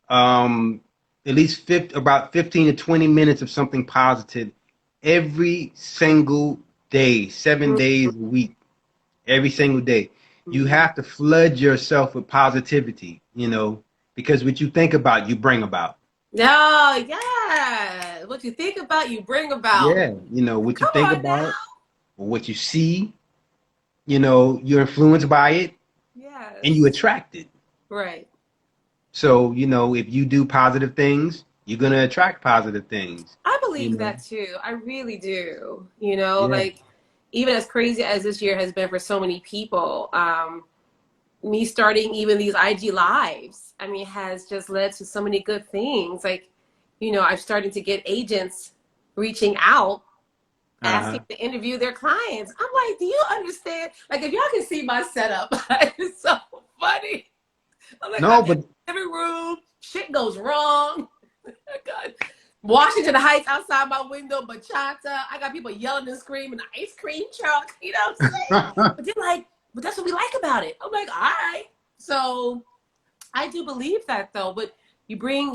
at least about 15 to 20 minutes of something positive every single day, 7 days a week, every single day. You Mm-hmm. have to flood yourself with positivity, because what you think about, you bring about. No, yeah. What you think about, you bring about. Yeah, what you Come think on now. about or what you see, you're influenced by it and you Yes. attract it. Right. So, if you do positive things, you're going to attract positive things, I you believe know? that too. I really do. Yeah. Like even as crazy as this year has been for so many people, me starting even these IG lives, I mean, has just led to so many good things. Like, I'm starting to get agents reaching out, asking Uh-huh. to interview their clients. I'm like, do you understand? Like, if y'all can see my setup, it's so funny. I'm like, No, I'm in but the living room, shit goes wrong. God. Washington Heights outside my window, bachata. I got people yelling and screaming, ice cream truck, you know what I'm saying? But they're like, but that's what we like about it. I'm like, all right. So I do believe that though. But you bring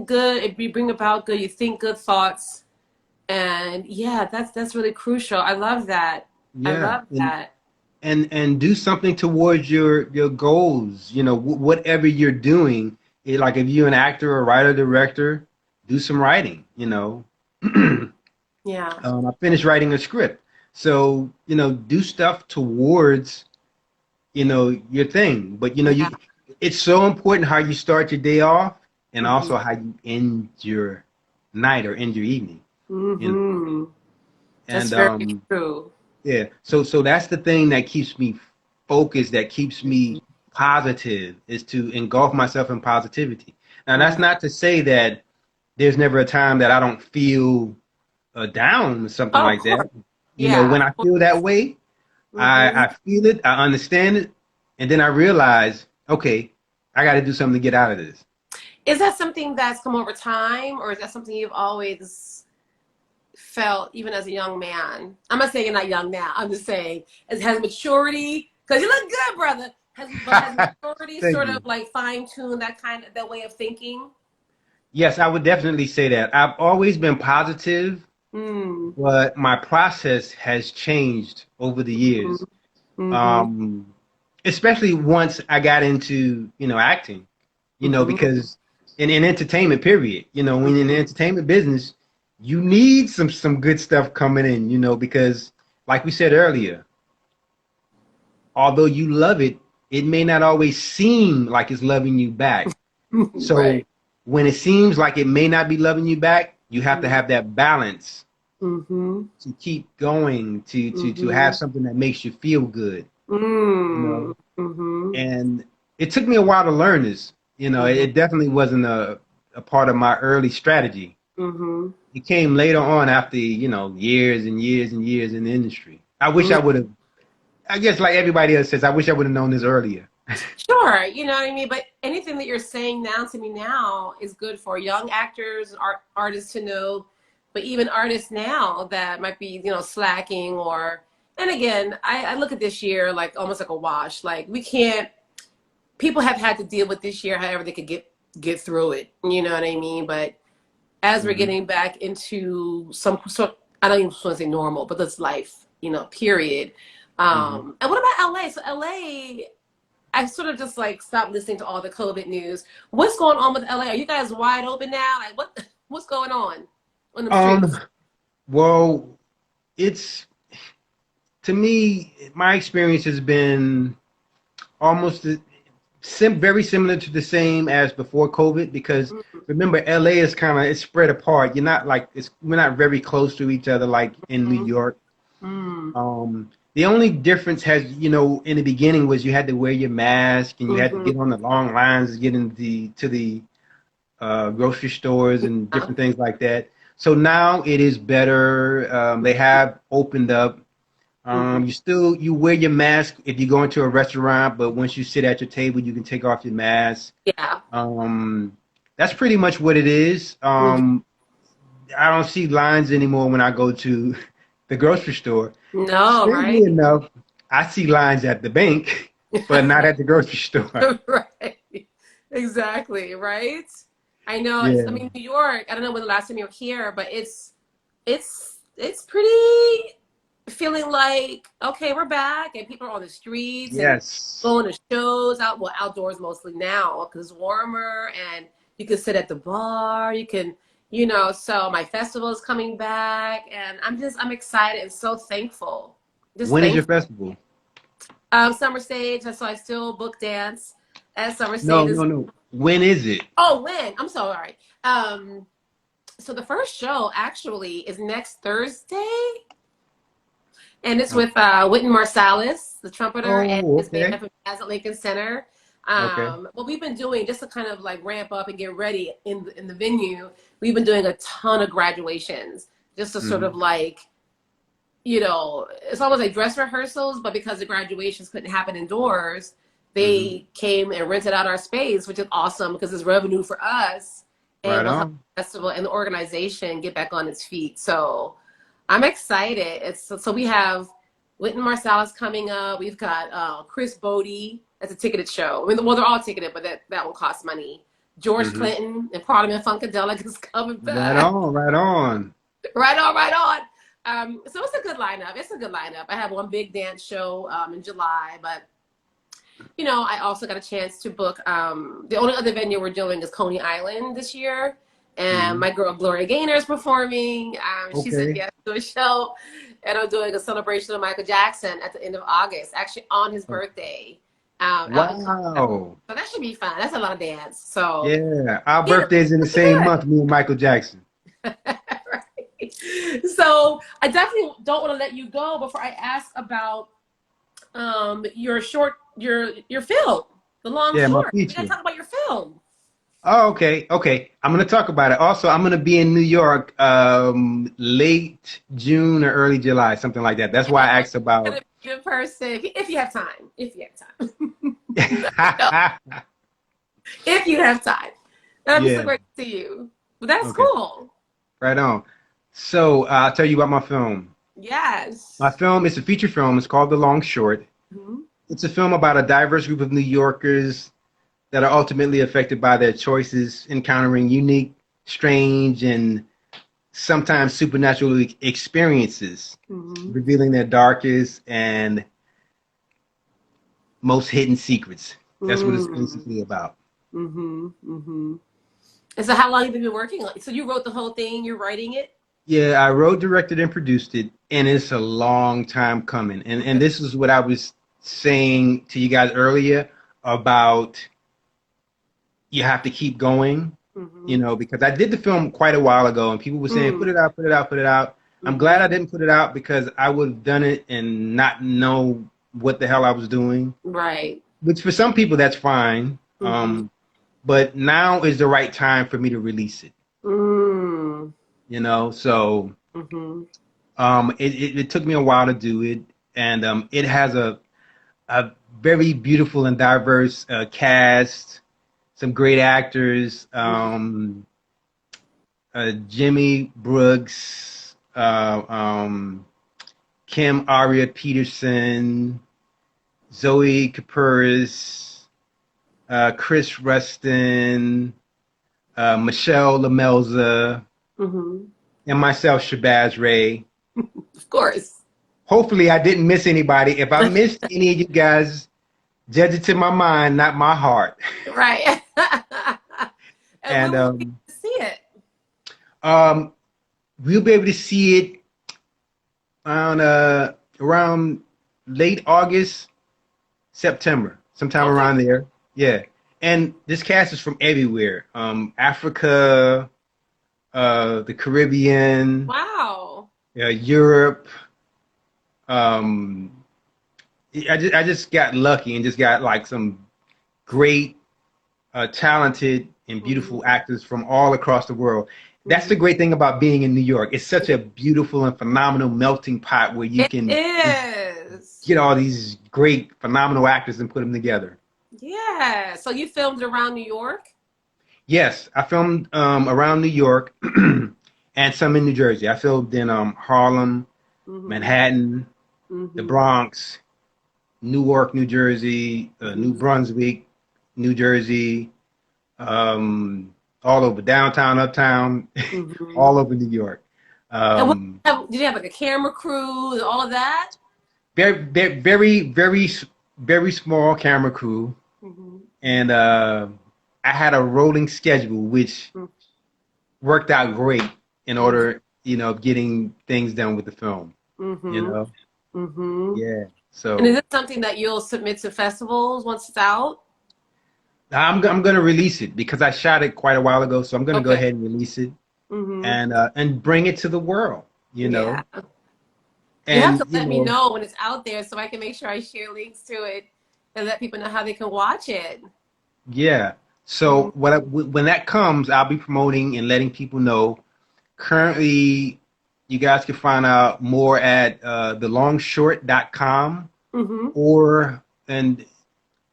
good, you bring about good, you think good thoughts. And yeah, that's really crucial. I love that. I yeah, love that. and do something towards your goals, whatever you're doing. Like if you're an actor or writer, director, do some writing, Yeah. I finished writing a script. So, do stuff towards, your thing. But, Yeah. it's so important how you start your day off and Mm-hmm. also how you end your night or end your evening, you know. Mm-hmm. That's And very true. yeah, so that's the thing that keeps me focused, that keeps me positive, is to engulf myself in positivity. Now, that's Mm-hmm. not to say that there's never a time that I don't feel down or something Oh, of like course. that. Yeah. When I feel that way, Mm-hmm. I feel it, I understand it, and then I realize, okay, I got to do something to get out of this. Is that something that's come over time, or is that something you've always felt, even as a young man? I'm not saying you're not young now. I'm just saying, has maturity? Because you look good, brother. Has maturity Thank sort of you. like fine tuned that way of thinking? Yes, I would definitely say that. I've always been positive, Mm. but my process has changed over the years. Mm-hmm. Um, Especially once I got into, acting, Mm-hmm. because in entertainment, period, when in the Mm-hmm. entertainment business, you need some good stuff coming in, because like we said earlier, although you love it, it may not always seem like it's loving you back. So Right. when it seems like it may not be loving you back, you have to have that balance Mm-hmm. to keep going, to Mm-hmm. have something that makes you feel good, you know. Mm-hmm. And it took me a while to learn this. Mm-hmm. It definitely wasn't a part of my early strategy. Mm-hmm. It came later on after, years and years and years in the industry. I wish I would have, I guess like everybody else says, I wish I would have known this earlier. Sure, you know what I mean? But anything that you're saying now to me now is good for young actors, artists to know, but even artists now that might be, slacking or, and again, I look at this year like almost like a wash. Like we can't, people have had to deal with this year however they could get through it. You know what I mean? But as we're Hmm. getting back into some sort, I don't even want to say normal, but that's life, period. Hmm. And what about LA? So LA, I sort of just like stopped listening to all the COVID news. What's going on with LA? Are you guys wide open now? Like what's going on the Um, streets? well, it's to me, my experience has been almost very similar to the same as before COVID, because remember LA is kind of, it's spread apart. You're not like we're not very close to each other like in New Mm-hmm. York. Mm. The only difference has, in the beginning was you had to wear your mask and you had to Mm-hmm. get on the long lines to get to the grocery stores and Yeah. different things like that. So now it is better. They have opened up. Mm-hmm. You wear your mask if you go into a restaurant, but once you sit at your table, you can take off your mask. Yeah. That's pretty much what it is. Mhm. I don't see lines anymore when I go to the grocery store. No, Strangely right? enough, I see lines at the bank, but not at the grocery store. Right. Exactly, right? I know it's, I Yeah. mean, New York, I don't know when the last time you were here, but it's pretty feeling like, okay, we're back and people are on the streets and Yes. going to shows outdoors mostly now because it's warmer and you can sit at the bar, you can, so my festival is coming back and I'm excited and so thankful. Just When is your thankful. festival? Summer Stage, so I still book dance at Summer No, Stage. no, no. When is it? Oh, when? I'm sorry. So the first show actually is next Thursday, and it's Oh, with Wynton Marsalis, the trumpeter, and oh, his band okay. from Jazz at Lincoln Center. Okay. What we've been doing just to kind of like ramp up and get ready in the venue, we've been doing a ton of graduations just to sort of Hmm. like, it's almost like dress rehearsals, but because the graduations couldn't happen indoors, Hmm. they came and rented out our space, which is awesome because it's revenue for us and Right will help on. the festival and the organization get back on its feet. So I'm excited. So we have Wynton Marsalis coming up. We've got Chris Bodie. That's a ticketed show. I mean, well, they're all ticketed, but that will cost money. George Hmm. Clinton and Parliament Funkadelic is coming Right back. on. Right on. Right on, right on. So it's a good lineup. It's a good lineup. I have one big dance show in July, but I also got a chance to book. The only other venue we're doing is Coney Island this year, and Hmm. my girl Gloria Gaynor is performing. She said Okay. yes to a show, and I'm doing a celebration of Michael Jackson at the end of August, actually on his birthday, out in Colorado. Wow. So that should be fun. That's a lot of dance. So Yeah. Our yeah, birthday's in the it's same good. month, me and Michael Jackson. Right. So I definitely don't want to let you go before I ask about your film, the long Yeah, my short. We gotta feature. talk about your film. Oh, okay, okay. I'm gonna talk about it. Also, I'm gonna be in New York late June or early July, something like that. That's why I Yeah, asked about. gonna be in person if you have time. If you have time. No, if you have time. That'd be so Yeah. great to see you. But that's Okay. cool. Right on. So I'll tell you about my film. My Yes. film is a feature film. It's called The Long Short. Mhm. It's a film about a diverse group of New Yorkers that are ultimately affected by their choices, encountering unique, strange, and sometimes supernatural experiences, Mhm. revealing their darkest and most hidden secrets. That's what it's Mm. basically about. Mhm. Mhm. And so, how long have you been working on it? So you wrote the whole thing. You're writing it. Yeah, I wrote, directed, and produced it, and it's a long time coming. And this is what I was saying to you guys earlier about you have to keep going, Mhm. because I did the film quite a while ago, and people were saying, put Mm. it out, put it out, put it out. I'm glad Mhm. I didn't put it out because I would have done it and not know what the hell I was doing. Right. Which for some people that's fine. Mhm. But now is the right time for me to release it. Mm. So Mhm. it took me a while to do it, and it has a very beautiful and diverse cast, some great actors. Mhm. Jimmy Brooks, Kim Aria Peterson, Zoe Kapuris, Chris Rustin, Michelle Lamelza, Mhm. and myself, Shabazz Ray. Of course. Hopefully, I didn't miss anybody. If I missed any of you guys, judge it to my mind, not my heart. Right. And And when will we see it? um, we'll be able to see it around late August, September, sometime Okay. around there. Yeah. And this cast is from everywhere. Africa, the Caribbean, Wow. Europe, I just got lucky and just got like some great, talented and beautiful actors from all across the world. That's the great thing about being in New York. It's such a beautiful and phenomenal melting pot where you It can is. get all these great, phenomenal actors and put them together. Yeah. So you filmed around New York? Yes, I filmed around New York and some in New Jersey. I filmed in Harlem, Manhattan, the Bronx, Newark, New Jersey, New Brunswick, New Jersey, all over downtown, uptown, all over New York. And did you have like a camera crew and all of that? Very small camera crew, and I had a rolling schedule, which worked out great in order, getting things done with the film. Yeah. So. And is it something that you'll submit to festivals once it's out? I'm going to release it because I shot it quite a while ago, so I'm going to go ahead and release it and bring it to the world. Yeah. And you have to let me know when it's out there so I can make sure I share links to it and let people know how they can watch it. Yeah. So when that comes, I'll be promoting and letting people know. Currently, you guys can find out more at thelongshort.com and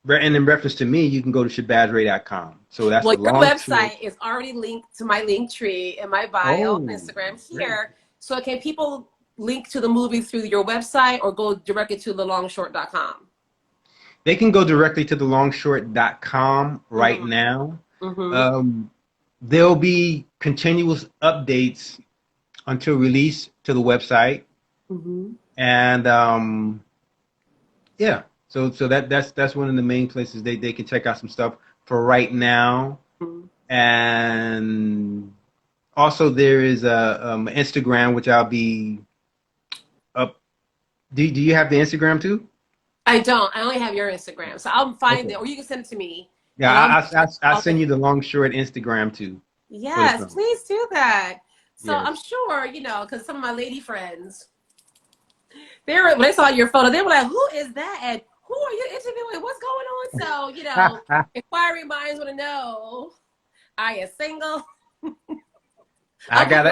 in reference to me, you can go to shabazzray.com. So that's your your website is already linked to my link tree in my bio on Instagram here. Great. So can people link to the movie through your website or go directly to thelongshort.com? They can go directly to thelongshort.com right now. There'll be continuous updates until release to the website. And yeah, so that's one of the main places they can check out some stuff for right now. And also there is a Instagram, which I'll be up. Do you have the Instagram too? I don't. I only have your Instagram, so I'll find it, or you can send it to me. Yeah, I'll send you the Long Short Instagram too. Yes, please do that. So Yes. I'm sure, because some of my lady friends, when they saw your photo, they were like, "Who is that? And who are you interviewing? What's going on?" So, inquiring minds want to know, are you single? I got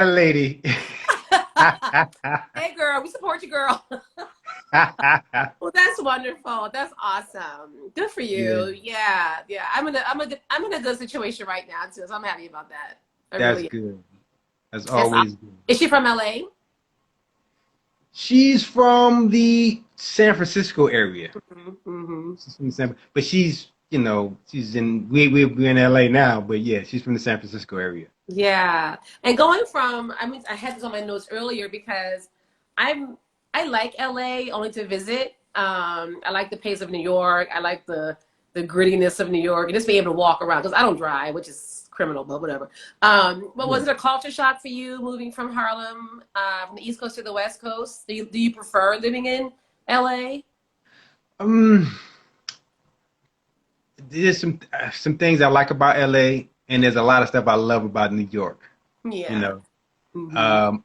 a lady. Hey, girl, we support you, girl. Well, that's wonderful. That's awesome. Good for you. Yeah. I'm in a good situation right now too, so I'm happy about that. That's good. That's always good. Is she from LA? She's from the San Francisco area. She's from but she's she's in we're in LA now, but yeah, she's from the San Francisco area. Yeah, and going from I had this on my notes earlier because I like LA only to visit. I like the pace of New York. I like the grittiness of New York and just being able to walk around because I don't drive, which is criminal, but whatever. But was it a culture shock for you moving from Harlem, from the East Coast to the West Coast? Do you prefer living in LA? There's some things I like about LA, and there's a lot of stuff I love about New York. Yeah.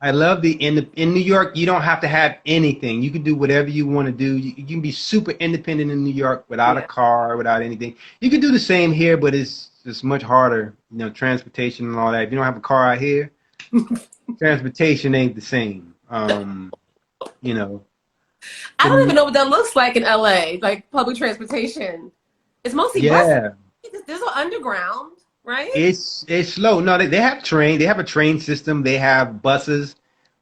I love in New York, you don't have to have anything. You can do whatever you want to do. You can be super independent in New York without a car, without anything. You can do the same here, but it's much harder, transportation and all that. If you don't have a car out here, transportation ain't the same. I don't even know what that looks like in LA, like public transportation. It's mostly buses. There's no underground. Right? It's slow. No, they have train. They have a train system. They have buses,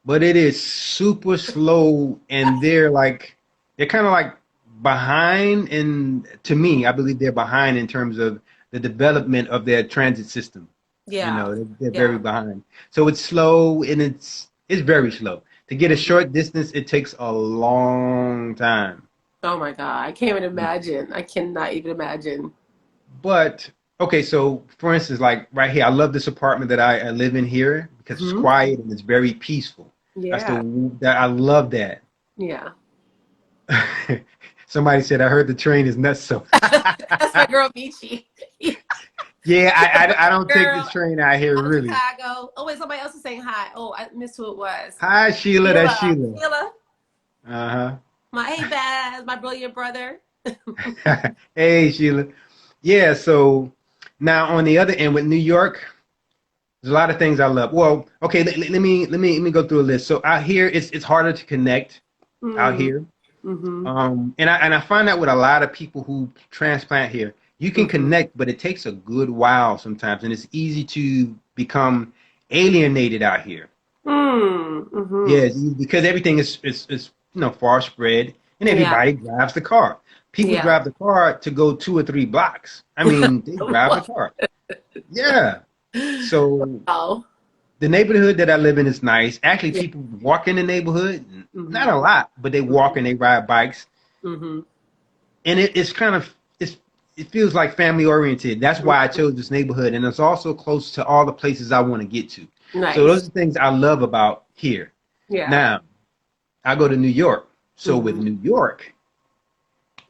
but it is super slow, and they're kind of like behind. And to me, I believe they're behind in terms of the development of their transit system. Yeah, they're very behind. So it's slow, and it's very slow. To get a short distance, it takes a long time. Oh my God, I can't even imagine. I cannot even imagine. But okay, so for instance, like right here, I love this apartment that I live in here because it's quiet and it's very peaceful. Yeah. I love that. Yeah. Somebody said, I heard the train is nuts. So that's my girl Beachy. Yeah, I don't take Girl, this train out here out of really. Chicago. Oh, wait, somebody else is saying hi. Oh, I missed who it was. Hi, Sheila. That's Sheila. Sheila. Sheila. Uh My hey Baz, my brilliant brother. huh. Hey, Sheila. Yeah. So now on the other end with New York, there's a lot of things I love. Well, okay. Let me go through a list. So out here, it's harder to connect out Mm, here. mm-hmm. And I find out with a lot of people who transplant here, you can Mm-hmm. connect, but it takes a good while sometimes, and it's easy to become alienated out here. Mm, mm-hmm. Yes, because everything is far spread, and Yeah. everybody drives the car. People Yeah. drive the car to go 2 or 3 blocks. I mean, they drive the car. Yeah. So Wow. the neighborhood that I live in is nice. Actually, Yeah. people walk in the neighborhood, not Mm-hmm. a lot, but they walk and they ride bikes. Mm-hmm. And it's kind of it feels like family oriented. That's why I chose this neighborhood, and it's also close to all the places I want to get to. So Nice. those are things I love about here. Yeah. Now I go to New York, so with Mm-hmm. New York,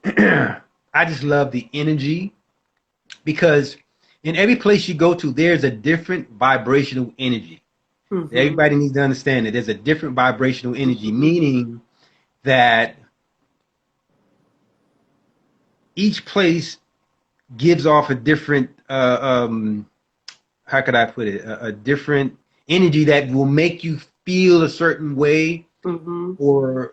I just love the energy because in every place you go to, there's a different vibrational energy. Mm-hmm. Everybody needs to understand that there's a different vibrational energy, meaning that each place gives off a different how could I put it, a different energy that will make you feel a certain way, Mm-hmm. or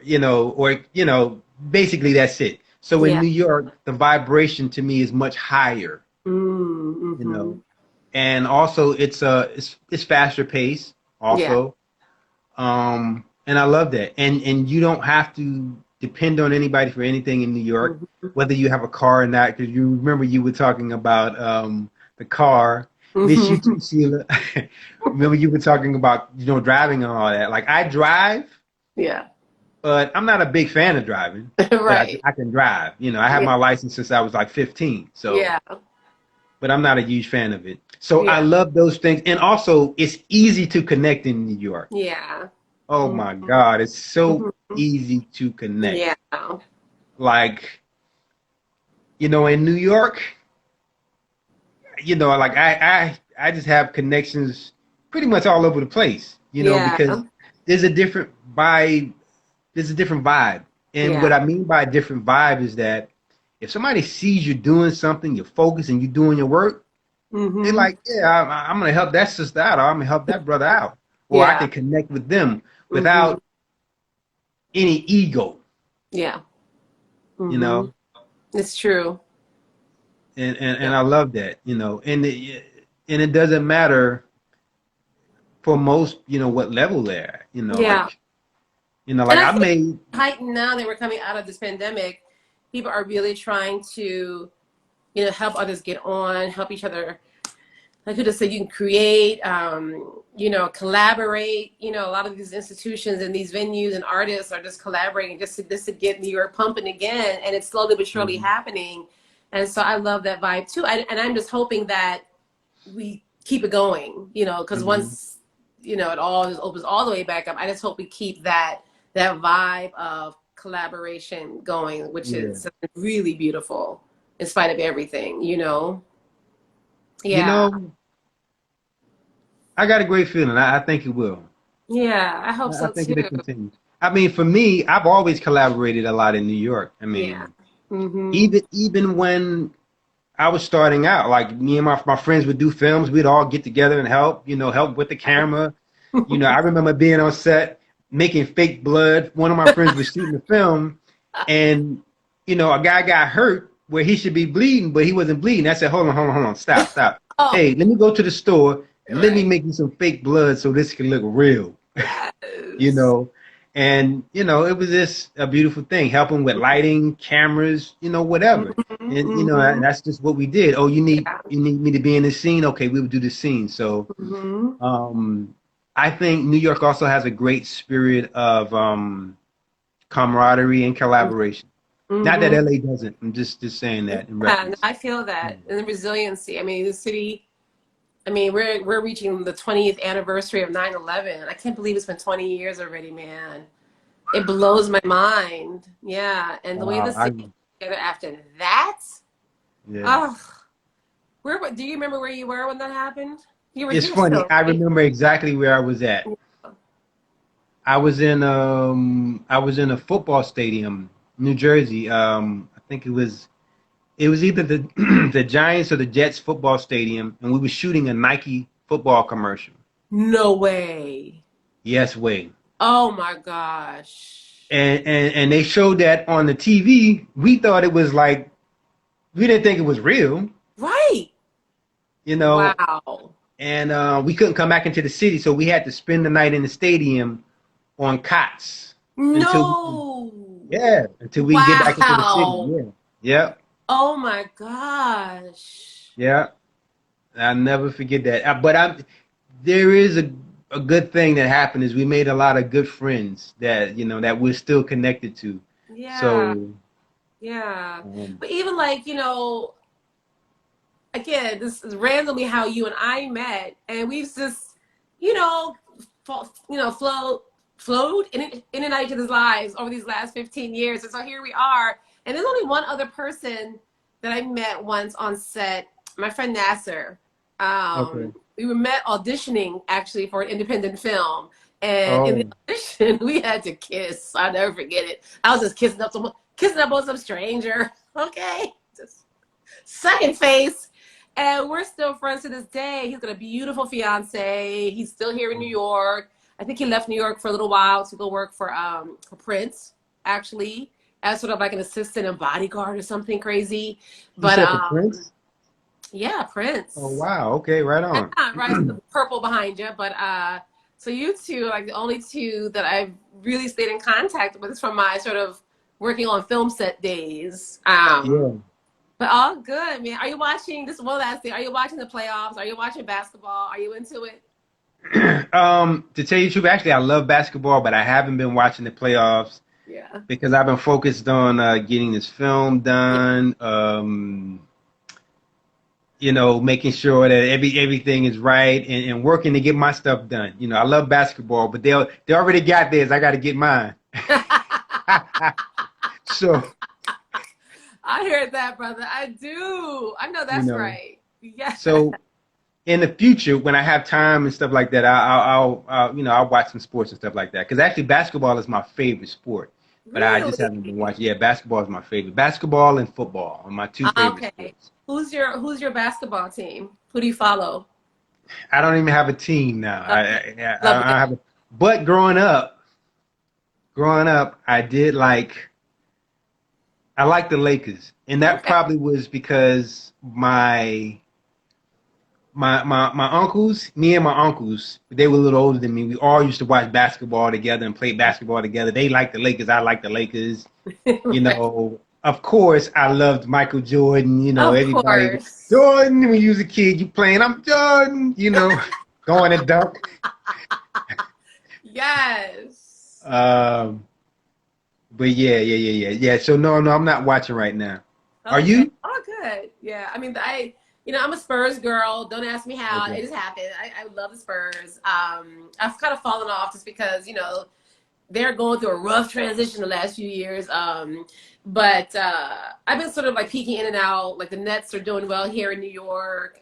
basically that's it. So in Yeah. New York, the vibration to me is much higher, you Mm-hmm. know, and also it's faster paced Yeah. also, and I love that. And you don't have to depend on anybody for anything in New York, Mm-hmm. whether you have a car or not. Because you remember you were talking about the car. Miss you Mm-hmm. too, Sheila. Remember you were talking about driving and all that. Like I drive, Yeah. but I'm not a big fan of driving. But I, Right. I can drive. I have Yeah. my license since I was like 15. So, Yeah. but I'm not a huge fan of it. So I Yeah. love those things, and also it's easy to connect in New York. Yeah. Oh my Mm-hmm. God, it's so Mm-hmm. easy to connect. Yeah. Like, in New York, like I just have connections pretty much all over the place, Yeah. because there's a different vibe, there's a different vibe. And Yeah. what I mean by a different vibe is that if somebody sees you doing something, you're focused and you're doing your work, they're Mm-hmm. like, yeah, I'm gonna help that sister out, or I'm gonna help that brother out, or I Yeah. can connect with them Mm-hmm. without any ego, Yeah. you Mm-hmm. know. It's true. And Yeah. I love that, and it doesn't matter for most, what level they're at, Yeah. And like I I think made, heightened now that we're coming out of this pandemic, people are really trying to, help others get on, help each other. Like you just said, you can create, collaborate. A lot of these institutions and these venues and artists are just collaborating just to get New York pumping again, and it's slowly but surely Mhm, happening. And so I love that vibe too. And I'm just hoping that we keep it going. Because mhm. once it all just opens all the way back up, I just hope we keep that vibe of collaboration going, which Yeah, is really beautiful in spite of everything. you Yeah. know, I got a great feeling. I think it will. Yeah, I hope I so think too. it'll continue. I mean, for me, I've always collaborated a lot in New York. I Yeah. mean, Mhm. even when I was starting out, like me and my friends would do films, we'd all get together and help, help with the camera. I remember being on set making fake blood. One of my friends was shooting the film, and a guy got hurt where he should be bleeding, but he wasn't bleeding. I said, hold on, stop. Oh, Hey, let me go to the store. Let me right. make you some fake blood so this can look real. you Yes. know. And it was just a beautiful thing, helping with lighting, cameras, whatever. And Mhm. that's just what we did. Oh, you need Yeah. you need me to be in this scene? Okay, we would do the scene. So Mhm. I think New York also has a great spirit of camaraderie and collaboration. Not that Mhm. LA doesn't. I'm just saying that in Yeah, no, reference. I feel that, and the resiliency. I mean, the city. I mean, we're reaching the 20th anniversary of 9/11. I can't believe it's been 20 years already, man. It blows my mind. Yeah, and the way the Wow, city came together after that. yeah. Oh, Do you remember where you were when that happened? You were It's here funny. still, I right? remember exactly where I was at. I was in a football stadium, New Jersey. I think it was either the the Giants or the Jets football stadium, and we were shooting a Nike football commercial. No way. Yes, way. Oh my gosh. And they showed that on the TV. We thought it was like we didn't think it was real, Right. you know. Wow. And we couldn't come back into the city, so we had to spend the night in the stadium on cots until No. until we can get back into the city. Wow. Yeah, yeah, Oh my gosh. yeah. I'll never forget that. There is a good thing that happened is we made a lot of good friends that that we're still connected to. Yeah. So Yeah. um, But even like, again, this is randomly how you and I met, and we've just, you know, flowed in and out of each other's lives over these last 15 years. And so here we are. And there's only one other person that I met once on set, my friend Nasser. okay. We were met auditioning actually for an independent film. And in the Oh, audition, we had to kiss. I'll never forget it. I was just kissing up on some stranger. Okay. Just second face. And we're still friends to this day. He's got a beautiful fiance. He's still here in New York. I think he left New York for a little while to go work for Prince, actually, as sort of like an assistant and bodyguard or something crazy. you But said for Prince? yeah, Oh Prince. wow. Okay, right Yeah, on. right, the purple behind you. But so you two are like the only two that I've really stayed in contact with from my sort of working on film set days. Yeah. But all good, man. Are you watching this? One last thing. Are you watching the playoffs? Are you watching basketball? Are you into it? To tell you the truth, actually, I love basketball, but I haven't been watching the playoffs Yeah. because I've been focused on getting this film Yeah. done. Making sure that everything is right and working to get my stuff done. I love basketball, but they already got theirs. I got to get mine. So, I heard that, brother. I do. I know you that's know, right. Yeah. so in the future, when I have time and stuff like that, I'll watch some sports and stuff like that. Because actually, basketball is my favorite sport, but I just haven't been Really? watching. Yeah, basketball is my favorite. Basketball and football are my two favorite Okay. sports. Who's your basketball team? Who do you follow? I don't even have a team now. Okay. Love I it. have but growing up, I liked the Lakers, and that Okay. probably was because my uncles, me and my uncles, they were a little older than me. We all used to watch basketball together and play basketball together. They liked the Lakers. I liked the Lakers. Right. Of course, I loved Michael Jordan. Of Everybody, course. Jordan, when you was a kid, you playing, I'm Jordan, going and dunk. Yes. Um, but yeah. So no, I'm not watching right now. Are Okay. you? Oh, good. Yeah. I mean, I'm a Spurs girl. Don't ask me how. Okay. It just happened. I love the Spurs. I've kind of fallen off just because, they're going through a rough transition the last few years. But I've been sort of like peeking in and out. Like the Nets are doing well here in New York.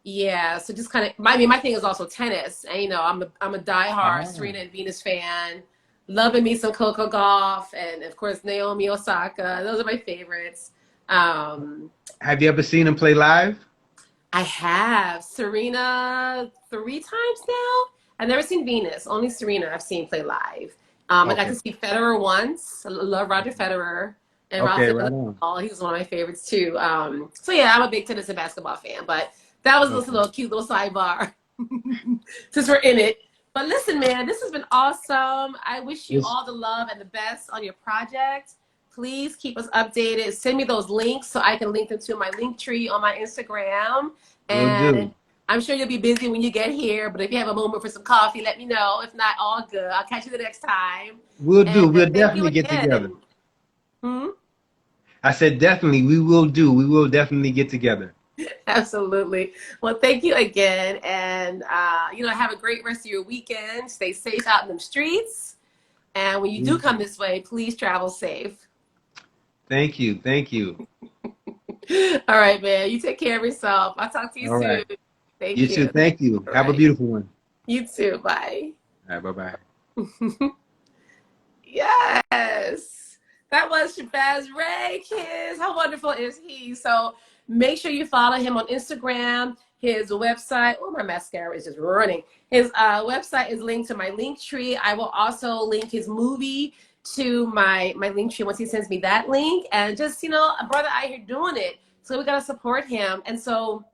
Yeah, so just kind of, my thing is also tennis, and I'm a diehard Ah. Serena and Venus fan, loving me some Coco Golf, and of course Naomi Osaka. Those are my favorites. Um, Have you ever seen him play live? I have Serena 3 times now. I've never seen Venus, only Serena I've seen play live. I got to Okay. see Federer once. I love Roger Federer and Okay, Rafael right on. Nadal. He was one of my favorites too. So yeah, I'm a big tennis and basketball fan, but that was just a Okay. little cute little sidebar since we're in it. But listen, man, this has been awesome. I wish you Yes, all the love and the best on your project. Please keep us updated. Send me those links so I can link them to my link tree on my Instagram. will And do. I'm sure you'll be busy when you get here, but if you have a moment for some coffee, let me know. If not, all good. I'll catch you the next time. Will do. And We'll thank you definitely get together. again. Hmm? I said definitely. We will do. We will definitely get together. Absolutely. Well, thank you again. And, have a great rest of your weekend. Stay safe out in the streets. And when you do come this way, please travel safe. Thank you. Thank you. All right, man. You take care of yourself. I'll talk to you All soon. right. Thank You too. you. Thank you. All Have a right. beautiful one. You too. Bye. All right. Bye-bye. Yes. That was Shabazz Ray, kids. How wonderful is he? So make sure you follow him on Instagram. His website, oh, my mascara is just running. His website is linked to my link tree. I will also link his movie to my link tree once he sends me that link. And just, a brother out here doing it. So we got to support him. And so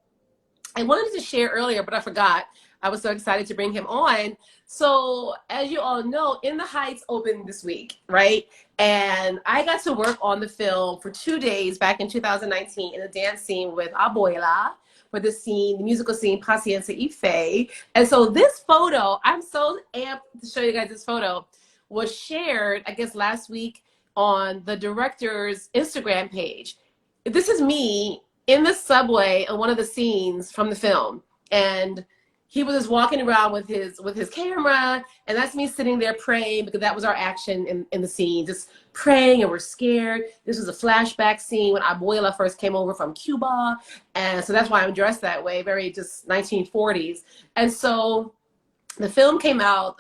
I wanted to share earlier, but I forgot. I was so excited to bring him on. So, as you all know, In the Heights opened this week, right? And I got to work on the film for 2 days back in 2019 in a dance scene with Abuela for the musical scene Paciencia y Fe. And so this photo, I'm so amped to show you guys this photo, was shared, I guess, last week on the director's Instagram page. This is me in the subway on one of the scenes from the film, and he was just walking around with his camera, and that's me sitting there praying, because that was our action in the scene, just praying, and we're scared. This was a flashback scene when Abuela first came over from Cuba, and so that's why I'm dressed that way, very just 1940s. And so the film came out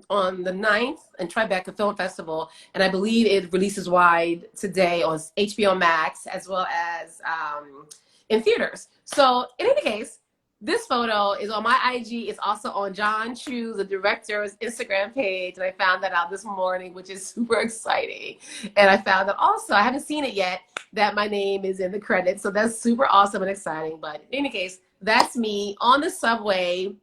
on the 9th in Tribeca Film Festival, and I believe it releases wide today on HBO Max as well as in theaters. So in any case, this photo is on my IG. It's also on John Chu, the director's Instagram page, and I found that out this morning, which is super exciting. And I found that also, I haven't seen it yet, that my name is in the credits, so that's super awesome and exciting. But in any case, that's me on the subway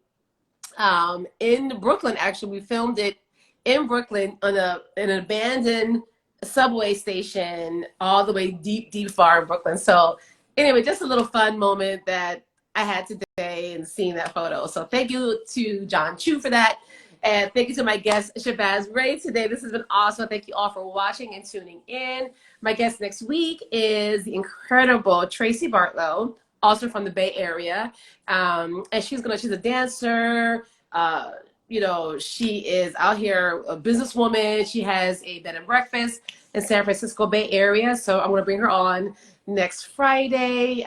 in Brooklyn. Actually, we filmed it in Brooklyn on an abandoned subway station all the way deep far in Brooklyn. So anyway, just a little fun moment that I had today and seeing that photo. So thank you to John Chu for that. And thank you to my guest, Shabazz Ray, today. This has been awesome. Thank you all for watching and tuning in. My guest next week is the incredible Tracy Bartlow, also from the Bay Area. And she's a dancer. She is out here, a businesswoman. She has a bed and breakfast in San Francisco Bay Area. So I'm going to bring her on next Friday.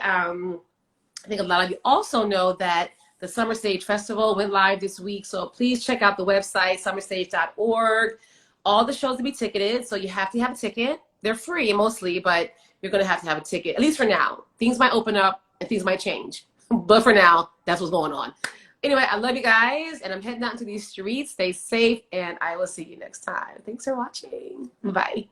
I think a lot of you also know that the Summer Stage Festival went live this week. So please check out the website, summerstage.org. All the shows will be ticketed. So you have to have a ticket. They're free mostly, but you're going to have a ticket, at least for now. Things might open up and things might change. But for now, that's what's going on. Anyway, I love you guys, and I'm heading out into these streets. Stay safe, and I will see you next time. Thanks for watching. Bye.